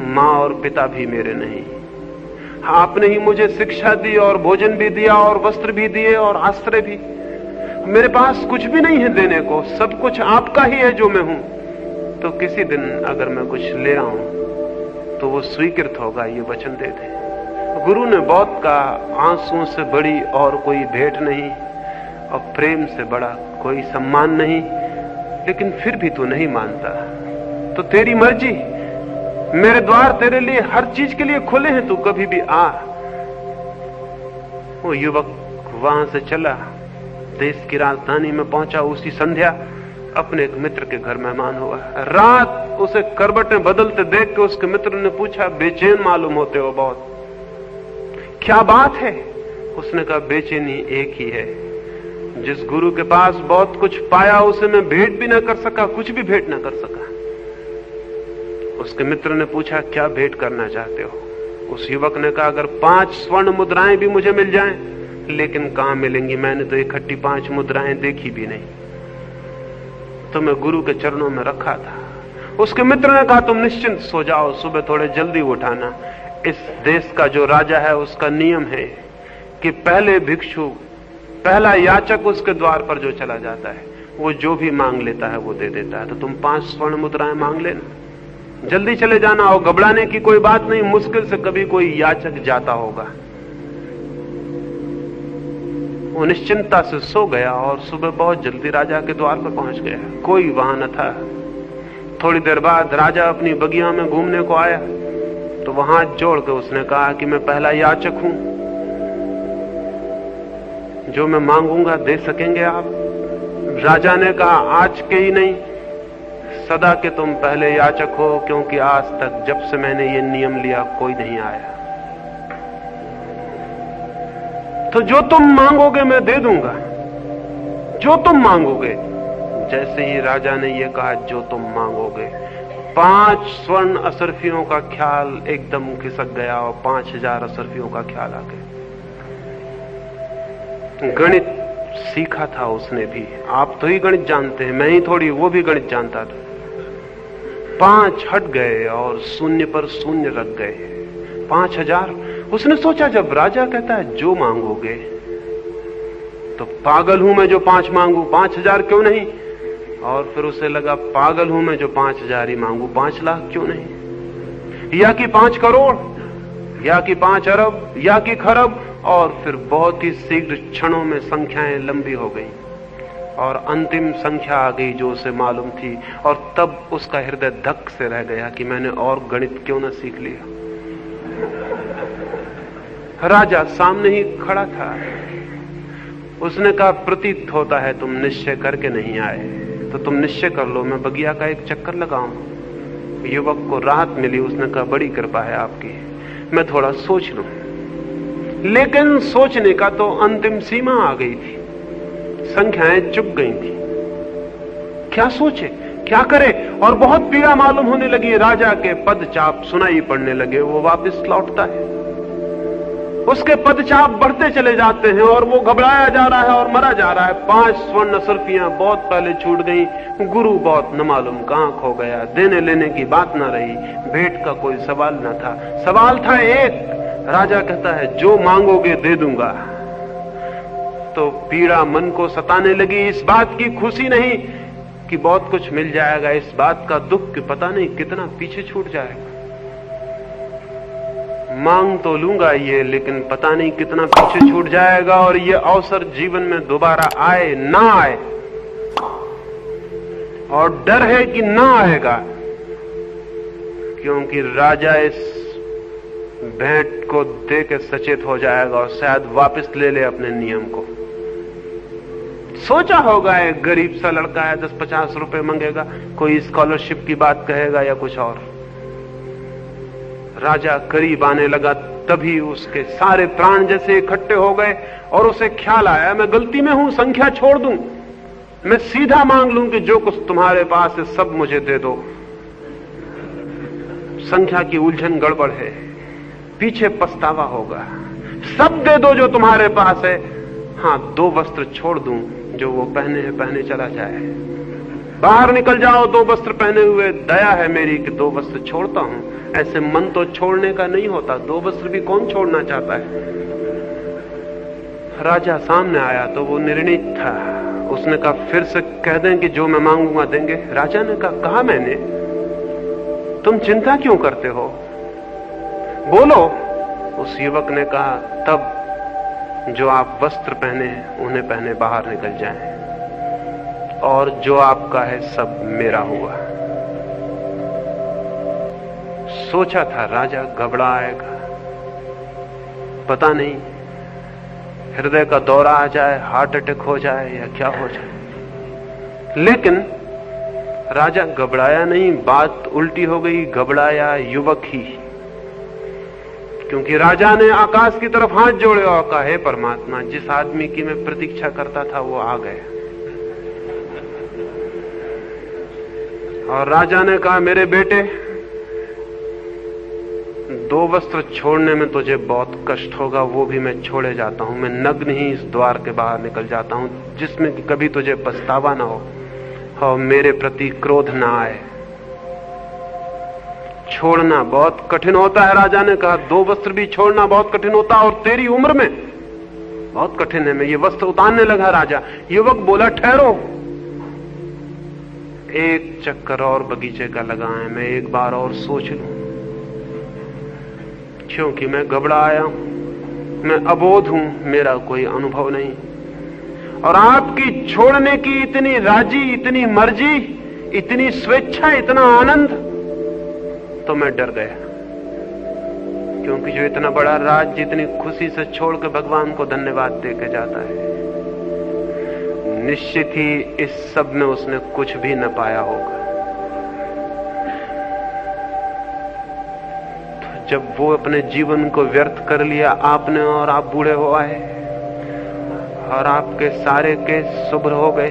मां और पिता भी मेरे नहीं। आपने ही मुझे शिक्षा दी और भोजन भी दिया और वस्त्र भी दिए और आश्रय भी। मेरे पास कुछ भी नहीं है देने को, सब कुछ आपका ही है जो मैं हूं। तो किसी दिन अगर मैं कुछ ले आऊं तो वो स्वीकृत होगा, ये वचन दे दे। गुरु ने बहुत कहा, आंसुओं से बड़ी और कोई भेंट नहीं और प्रेम से बड़ा कोई सम्मान नहीं, लेकिन फिर भी तू नहीं मानता तो तेरी मर्जी। मेरे द्वार तेरे लिए हर चीज के लिए खुले हैं, तू कभी भी आ। वो युवक वहां से चला, देश की राजधानी में पहुंचा। उसी संध्या अपने एक मित्र के घर मेहमान हुआ। रात उसे करवटें बदलते देख के उसके मित्र ने पूछा, बेचैन मालूम होते हो बहुत, क्या बात है? उसने कहा, बेचैनी एक ही है, जिस गुरु के पास बहुत कुछ पाया उसे मैं भेंट भी ना कर सका, कुछ भी भेंट ना कर सका। उसके मित्र ने पूछा, क्या भेंट करना चाहते हो? उस युवक ने कहा, अगर 5 स्वर्ण मुद्राएं भी मुझे मिल जाएं, लेकिन कहां मिलेंगी, मैंने तो इकट्ठी 5 मुद्राएं देखी भी नहीं। तो मैं गुरु के चरणों में रखा था। उसके मित्र ने कहा, तुम निश्चिंत सो जाओ, सुबह थोड़े जल्दी उठाना। इस देश का जो राजा है उसका नियम है कि पहले भिक्षु, पहला याचक उसके द्वार पर जो चला जाता है वो जो भी मांग लेता है वो दे देता है। तो तुम 5 स्वर्ण मुद्राएं मांग लेना, जल्दी चले जाना, और घबराने की कोई बात नहीं, मुश्किल से कभी कोई याचक जाता होगा। वो निश्चिंता से सो गया और सुबह बहुत जल्दी राजा के द्वार पर पहुंच गया। कोई वहां न था। थोड़ी देर बाद राजा अपनी बगिया में घूमने को आया तो वहां हाथ जोड़ के उसने कहा कि मैं पहला याचक हूं, जो मैं मांगूंगा दे सकेंगे आप? राजा ने कहा, आज के ही नहीं, सदा के तुम पहले याचक हो, क्योंकि आज तक जब से मैंने ये नियम लिया कोई नहीं आया। तो जो तुम मांगोगे मैं दे दूंगा, जो तुम मांगोगे। जैसे ही राजा ने यह कहा जो तुम मांगोगे, 5 स्वर्ण असरफियों का ख्याल एकदम खिसक गया और 5000 असरफियों का ख्याल आ गया। गणित सीखा था उसने भी। आप तो ही गणित जानते हैं, मैं ही थोड़ी, वो भी गणित जानता था। 5 हट गए और शून्य पर शून्य रख गए। 5000। उसने सोचा, जब राजा कहता है जो मांगोगे, तो पागल हूं मैं जो 5 मांगू, 5000 क्यों नहीं? और फिर उसे लगा, पागल हूं मैं जो 5000 ही मांगू, 5 लाख क्यों नहीं? या कि 5 करोड़, या कि 5 अरब, या कि खरब। और फिर बहुत ही शीघ्र क्षणों में संख्याएं लंबी हो गई और अंतिम संख्या आ गई जो उसे मालूम थी। और तब उसका हृदय धक से रह गया कि मैंने और गणित क्यों ना सीख लिया। राजा सामने ही खड़ा था। उसने कहा, प्रतीत होता है तुम निश्चय करके नहीं आए, तो तुम निश्चय कर लो, मैं बगिया का एक चक्कर लगाऊं। युवक को राहत मिली। उसने कहा, बड़ी कृपा है आपकी, मैं थोड़ा सोच लूं। लेकिन सोचने का तो अंतिम सीमा आ गई थी, संख्याएं चुक गई थी। क्या सोचे, क्या करे? और बहुत पीड़ा मालूम होने लगी। राजा के पदचाप सुनाई पड़ने लगे। वो वापस लौटता है, उसके पदचाप बढ़ते चले जाते हैं और वो घबराया जा रहा है और मरा जा रहा है। 5 स्वर्ण असरफियां बहुत पहले छूट गई। गुरु बहुत न मालूम कहां खो गया। देने लेने की बात ना रही, भेंट का कोई सवाल ना था। सवाल था एक। राजा कहता है, जो मांगोगे दे दूंगा। तो पीड़ा मन को सताने लगी। इस बात की खुशी नहीं कि बहुत कुछ मिल जाएगा, इस बात का दुख कि पता नहीं कितना पीछे छूट जाएगा। मांग तो लूंगा ये, लेकिन पता नहीं कितना पीछे छूट जाएगा और ये अवसर जीवन में दोबारा आए ना आए। और डर है कि ना आएगा, क्योंकि राजा इस भेंट को दे के सचेत हो जाएगा और शायद वापस ले ले अपने नियम को। सोचा होगा एक गरीब सा लड़का है, 10-50 रुपए मांगेगा, कोई स्कॉलरशिप की बात कहेगा या कुछ और। राजा करीब आने लगा, तभी उसके सारे प्राण जैसे इकट्ठे हो गए और उसे ख्याल आया, मैं गलती में हूं, संख्या छोड़ दूं, मैं सीधा मांग लूं कि जो कुछ तुम्हारे पास है सब मुझे दे दो। संख्या की उलझन गड़बड़ है, पीछे पछतावा होगा। सब दे दो जो तुम्हारे पास है, हां 2 वस्त्र छोड़ दूं, जो वो पहने हैं पहने चला जाए। बाहर निकल जाओ 2 वस्त्र पहने हुए, दया है मेरी कि 2 वस्त्र छोड़ता हूं। ऐसे मन तो छोड़ने का नहीं होता, 2 वस्त्र भी कौन छोड़ना चाहता है। राजा सामने आया तो वो निर्णित था। उसने कहा, फिर से कह दें कि जो मैं मांगूंगा देंगे? राजा ने कहा मैंने, तुम चिंता क्यों करते हो, बोलो। उस युवक ने कहा, तब जो आप वस्त्र पहने हैं उन्हें पहने बाहर निकल जाएं, और जो आपका है सब मेरा हुआ। सोचा था राजा घबराएगा, पता नहीं हृदय का दौरा आ जाए, हार्ट अटैक हो जाए या क्या हो जाए। लेकिन राजा घबराया नहीं, बात उल्टी हो गई, घबराया युवक ही। क्योंकि राजा ने आकाश की तरफ हाथ जोड़े और कहा, हे परमात्मा, जिस आदमी की मैं प्रतीक्षा करता था वो आ गया। और राजा ने कहा, मेरे बेटे, 2 वस्त्र छोड़ने में तुझे बहुत कष्ट होगा, वो भी मैं छोड़े जाता हूं। मैं नग्न ही इस द्वार के बाहर निकल जाता हूं, जिसमें कि कभी तुझे पछतावा ना हो और मेरे प्रति क्रोध ना आए। छोड़ना बहुत कठिन होता है, राजा ने कहा। 2 वस्त्र भी छोड़ना बहुत कठिन होता है, और तेरी उम्र में बहुत कठिन है। मैं ये वस्त्र उतारने लगा राजा। युवक बोला, ठहरो, एक चक्कर और बगीचे का लगाएं, मैं एक बार और सोच लूं, क्योंकि मैं घबराया हूं, मैं अबोध हूं, मेरा कोई अनुभव नहीं। और आपकी छोड़ने की इतनी राजी, इतनी मर्जी, इतनी स्वेच्छा, इतना आनंद, तो मैं डर गया। क्योंकि जो इतना बड़ा राज जितनी खुशी से छोड़ के भगवान को धन्यवाद दे के जाता है, निश्चित ही इस सब में उसने कुछ भी न पाया होगा। तो जब वो अपने जीवन को व्यर्थ कर लिया आपने, और आप बूढ़े हो आए और आपके सारे केस शुभ्र हो गए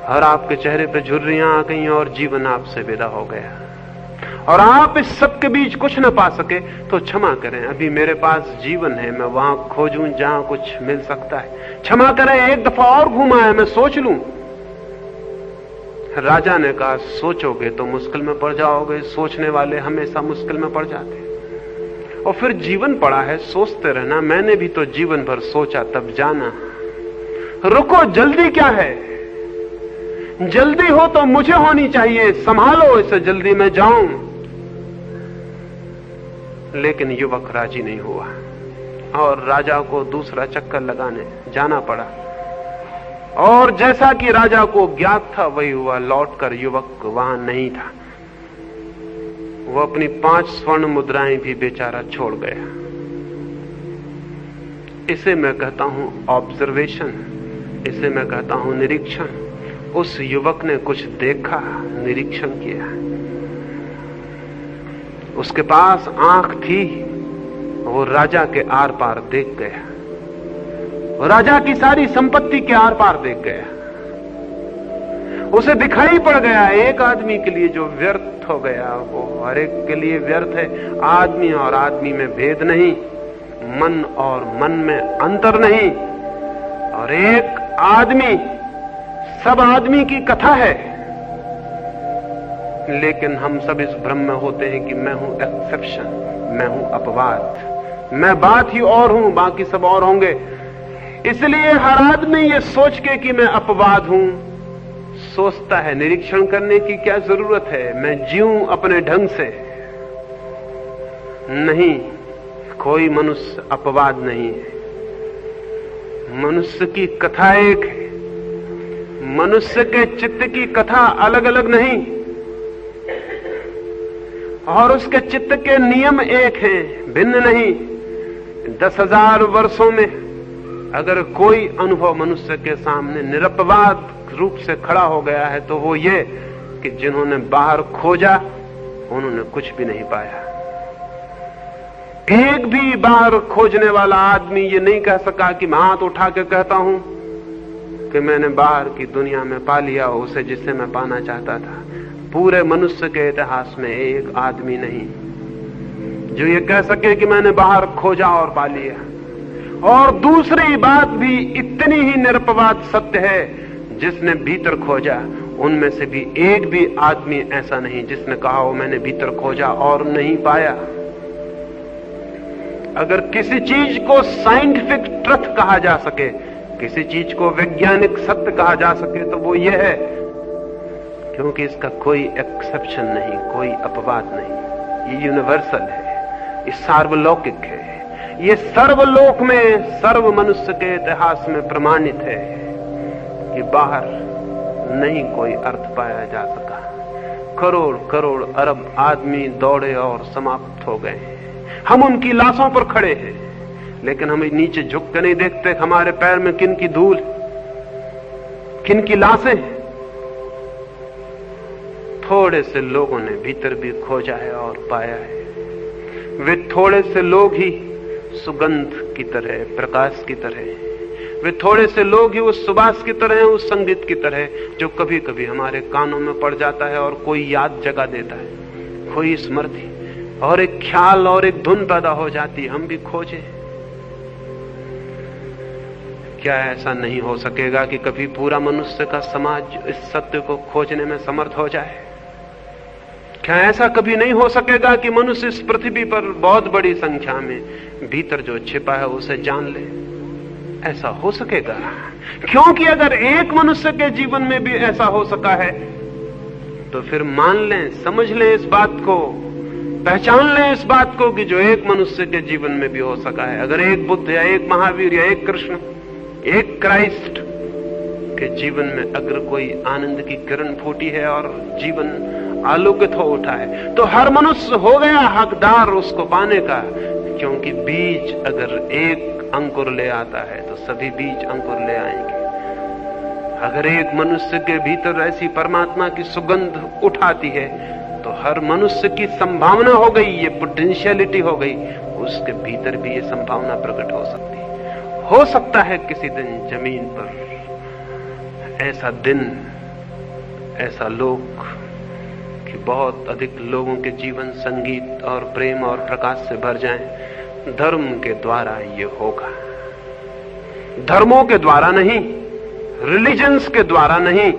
और आपके चेहरे पे झुर्रियां आ गई और जीवन आपसे विदा हो गया, और आप इस सब के बीच कुछ न पा सके, तो क्षमा करें, अभी मेरे पास जीवन है, मैं वहां खोजूं जहां कुछ मिल सकता है। क्षमा करें, एक दफा और घूमा है, मैं सोच लूं। राजा ने कहा, सोचोगे तो मुश्किल में पड़ जाओगे, सोचने वाले हमेशा मुश्किल में पड़ जाते। और फिर जीवन पड़ा है, सोचते रहना। मैंने भी तो जीवन भर सोचा, तब जाना। रुको, जल्दी क्या है? जल्दी हो तो मुझे होनी चाहिए, संभालो इसे, जल्दी मैं जाऊं। लेकिन युवक राजी नहीं हुआ और राजा को दूसरा चक्कर लगाने जाना पड़ा। और जैसा कि राजा को ज्ञात था वही हुआ। लौटकर युवक वहां नहीं था। वो अपनी 5 स्वर्ण मुद्राएं भी बेचारा छोड़ गया। इसे मैं कहता हूं ऑब्जर्वेशन, इसे मैं कहता हूं निरीक्षण। उस युवक ने कुछ देखा, निरीक्षण किया। उसके पास आंख थी, वो राजा के आर पार देख गया, राजा की सारी संपत्ति के आर पार देख गया। उसे दिखाई पड़ गया, एक आदमी के लिए जो व्यर्थ हो गया वो हर एक के लिए व्यर्थ है। आदमी और आदमी में भेद नहीं, मन और मन में अंतर नहीं, और एक आदमी सब आदमी की कथा है। लेकिन हम सब इस भ्रम में होते हैं कि मैं हूं एक्सेप्शन, मैं हूं अपवाद, मैं बात ही और हूं, बाकी सब और होंगे। इसलिए हर आदमी ये सोच के कि मैं अपवाद हूं सोचता है। निरीक्षण करने की क्या जरूरत है? मैं जीऊं अपने ढंग से। नहीं, कोई मनुष्य अपवाद नहीं है। मनुष्य की कथा एक है, मनुष्य के चित्त की कथा अलग अलग नहीं, और उसके चित्त के नियम एक हैं, भिन्न नहीं। 10,000 वर्षों में अगर कोई अनुभव मनुष्य के सामने निरपवाद रूप से खड़ा हो गया है तो वो ये कि जिन्होंने बाहर खोजा उन्होंने कुछ भी नहीं पाया। एक भी बाहर खोजने वाला आदमी ये नहीं कह सका कि मैं हाथ उठा के कहता हूं कि मैंने बाहर की दुनिया में पा लिया उसे जिसे मैं पाना चाहता था। पूरे मनुष्य के इतिहास में एक आदमी नहीं जो ये कह सके कि मैंने बाहर खोजा और पा लिया। और दूसरी बात भी इतनी ही निरपवाद सत्य है, जिसने भीतर खोजा उनमें से भी एक भी आदमी ऐसा नहीं जिसने कहा हो मैंने भीतर खोजा और नहीं पाया। अगर किसी चीज को साइंटिफिक ट्रुथ कहा जा सके, किसी चीज को वैज्ञानिक सत्य कहा जा सके तो वो ये है, क्योंकि इसका कोई एक्सेप्शन नहीं, कोई अपवाद नहीं। ये यूनिवर्सल है, ये सार्वलौकिक है, ये सर्वलोक में सर्व मनुष्य के इतिहास में प्रमाणित है कि बाहर नहीं कोई अर्थ पाया जा सका। करोड़ करोड़ अरब आदमी दौड़े और समाप्त हो गए। हम उनकी लाशों पर खड़े हैं, लेकिन हम नीचे झुक के नहीं देखते हमारे पैर में किन की धूल, किन की लाशें। थोड़े से लोगों ने भीतर भी खोजा है और पाया है। वे थोड़े से लोग ही सुगंध की तरह, प्रकाश की तरह, वे थोड़े से लोग ही उस सुबास की तरह, उस संगीत की तरह जो कभी कभी हमारे कानों में पड़ जाता है और कोई याद जगा देता है, कोई स्मृति और एक ख्याल और एक धुन पैदा हो जाती। हम भी खोजे। क्या ऐसा नहीं हो सकेगा कि कभी पूरा मनुष्य का समाज इस सत्य को खोजने में समर्थ हो जाए? क्या ऐसा कभी नहीं हो सकेगा कि मनुष्य इस पृथ्वी पर बहुत बड़ी संख्या में भीतर जो छिपा है उसे जान ले? ऐसा हो सकेगा, क्योंकि अगर एक मनुष्य के जीवन में भी ऐसा हो सका है तो फिर मान लें, समझ लें इस बात को, पहचान लें इस बात को कि जो एक मनुष्य के जीवन में भी हो सका है। अगर एक बुद्ध या एक महावीर या एक कृष्ण एक क्राइस्ट के जीवन में अगर कोई आनंद की किरण फूटी है और जीवन आलोकित हो उठा है, तो हर मनुष्य हो गया हकदार उसको पाने का, क्योंकि बीज अगर एक अंकुर ले आता है तो सभी बीज अंकुर ले आएंगे। अगर एक मनुष्य के भीतर ऐसी परमात्मा की सुगंध उठाती है तो हर मनुष्य की संभावना हो गई, ये पोटेंशियलिटी हो गई, उसके भीतर भी ये संभावना प्रकट हो सकती है। हो सकता है किसी दिन जमीन पर ऐसा दिन, ऐसा लोक कि बहुत अधिक लोगों के जीवन संगीत और प्रेम और प्रकाश से भर जाएं। धर्म के द्वारा ये होगा, धर्मों के द्वारा नहीं, रिलीजन्स के द्वारा नहीं,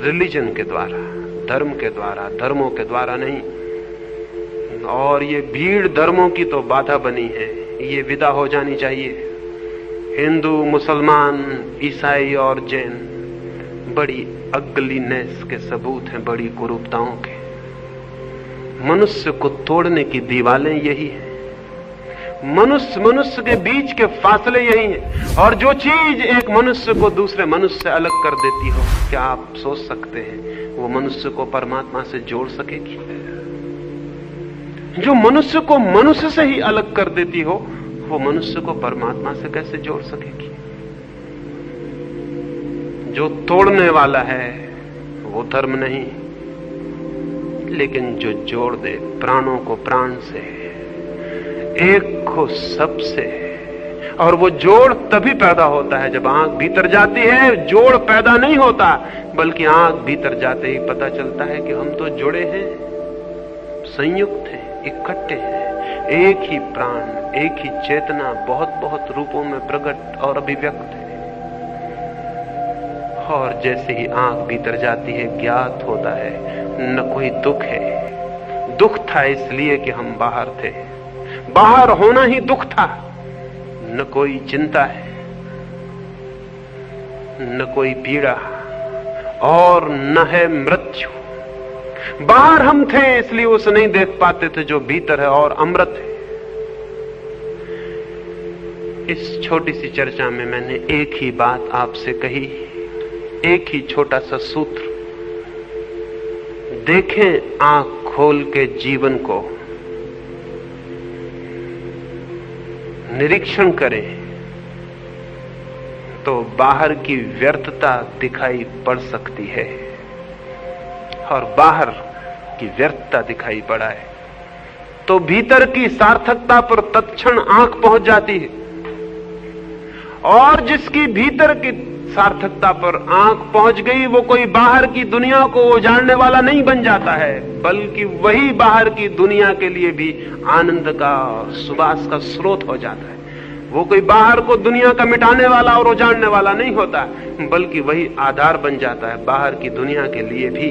रिलीजन के द्वारा, धर्म के द्वारा, धर्मों के द्वारा नहीं। और ये भीड़ धर्मों की तो बाधा बनी है, ये विदा हो जानी चाहिए। हिंदू, मुसलमान, ईसाई और जैन बड़ी अगलीनेस के सबूत हैं, बड़ी कुरूपताओं के। मनुष्य को तोड़ने की दीवारें यही है, मनुष्य के बीच के फासले यही हैं। और जो चीज एक मनुष्य को दूसरे मनुष्य से अलग कर देती हो, क्या आप सोच सकते हैं वो मनुष्य को परमात्मा से जोड़ सकेगी? जो मनुष्य को मनुष्य से ही अलग कर देती हो, वो मनुष्य को परमात्मा से कैसे जोड़ सकेगी? जो तोड़ने वाला है वो धर्म नहीं, लेकिन जो जोड़ दे प्राणों को प्राण से, एक को सबसे, और वो जोड़ तभी पैदा होता है जब आंख भीतर जाती है। जोड़ पैदा नहीं होता, बल्कि आंख भीतर जाते ही पता चलता है कि हम तो जुड़े हैं, संयुक्त हैं, इकट्ठे हैं। एक ही प्राण, एक ही चेतना बहुत बहुत रूपों में प्रकट और अभिव्यक्त है। और जैसे ही आंख भीतर जाती है, ज्ञात होता है न कोई दुख है। दुख था इसलिए कि हम बाहर थे, बाहर होना ही दुख था। न कोई चिंता है, न कोई पीड़ा, और न है मृत्यु। बाहर हम थे इसलिए उसे नहीं देख पाते थे जो भीतर है और अमृत है। इस छोटी सी चर्चा में मैंने एक ही बात आपसे कही, एक ही छोटा सा सूत्र। देखें आंख खोल के जीवन को, निरीक्षण करें तो बाहर की व्यर्थता दिखाई पड़ सकती है, और बाहर की व्यर्थता दिखाई पड़ा है तो भीतर की सार्थकता पर तत्क्षण आंख पहुंच जाती है। और जिसकी भीतर की सार्थकता पर आंख पहुंच गई, वो कोई बाहर की दुनिया को उजाड़ने वाला नहीं बन जाता है, बल्कि वही बाहर की दुनिया के लिए भी आनंद का और सुबास का स्रोत हो जाता है। वो कोई बाहर को दुनिया का मिटाने वाला और उजाड़ने वाला नहीं होता, बल्कि वही आधार बन जाता है बाहर की दुनिया के लिए भी।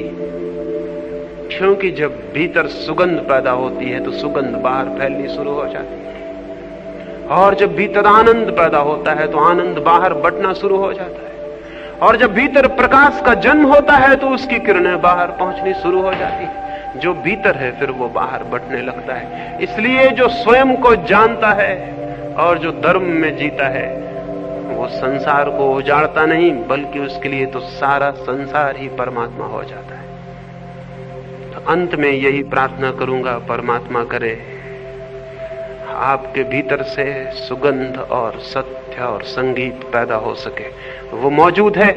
क्योंकि जब भीतर सुगंध पैदा होती है तो सुगंध बाहर फैलनी शुरू हो जाती है, और जब भीतर आनंद पैदा होता है तो आनंद बाहर बंटना शुरू हो जाता है, और जब भीतर प्रकाश का जन्म होता है तो उसकी किरणें बाहर पहुंचनी शुरू हो जाती है। जो भीतर है फिर वो बाहर बंटने लगता है। इसलिए जो स्वयं को जानता है और जो धर्म में जीता है, वो संसार को उजाड़ता नहीं, बल्कि उसके लिए तो सारा संसार ही परमात्मा हो जाता है। तो अंत में यही प्रार्थना करूंगा, परमात्मा करे आपके भीतर से सुगंध और सत्य और संगीत पैदा हो सके। वो मौजूद है।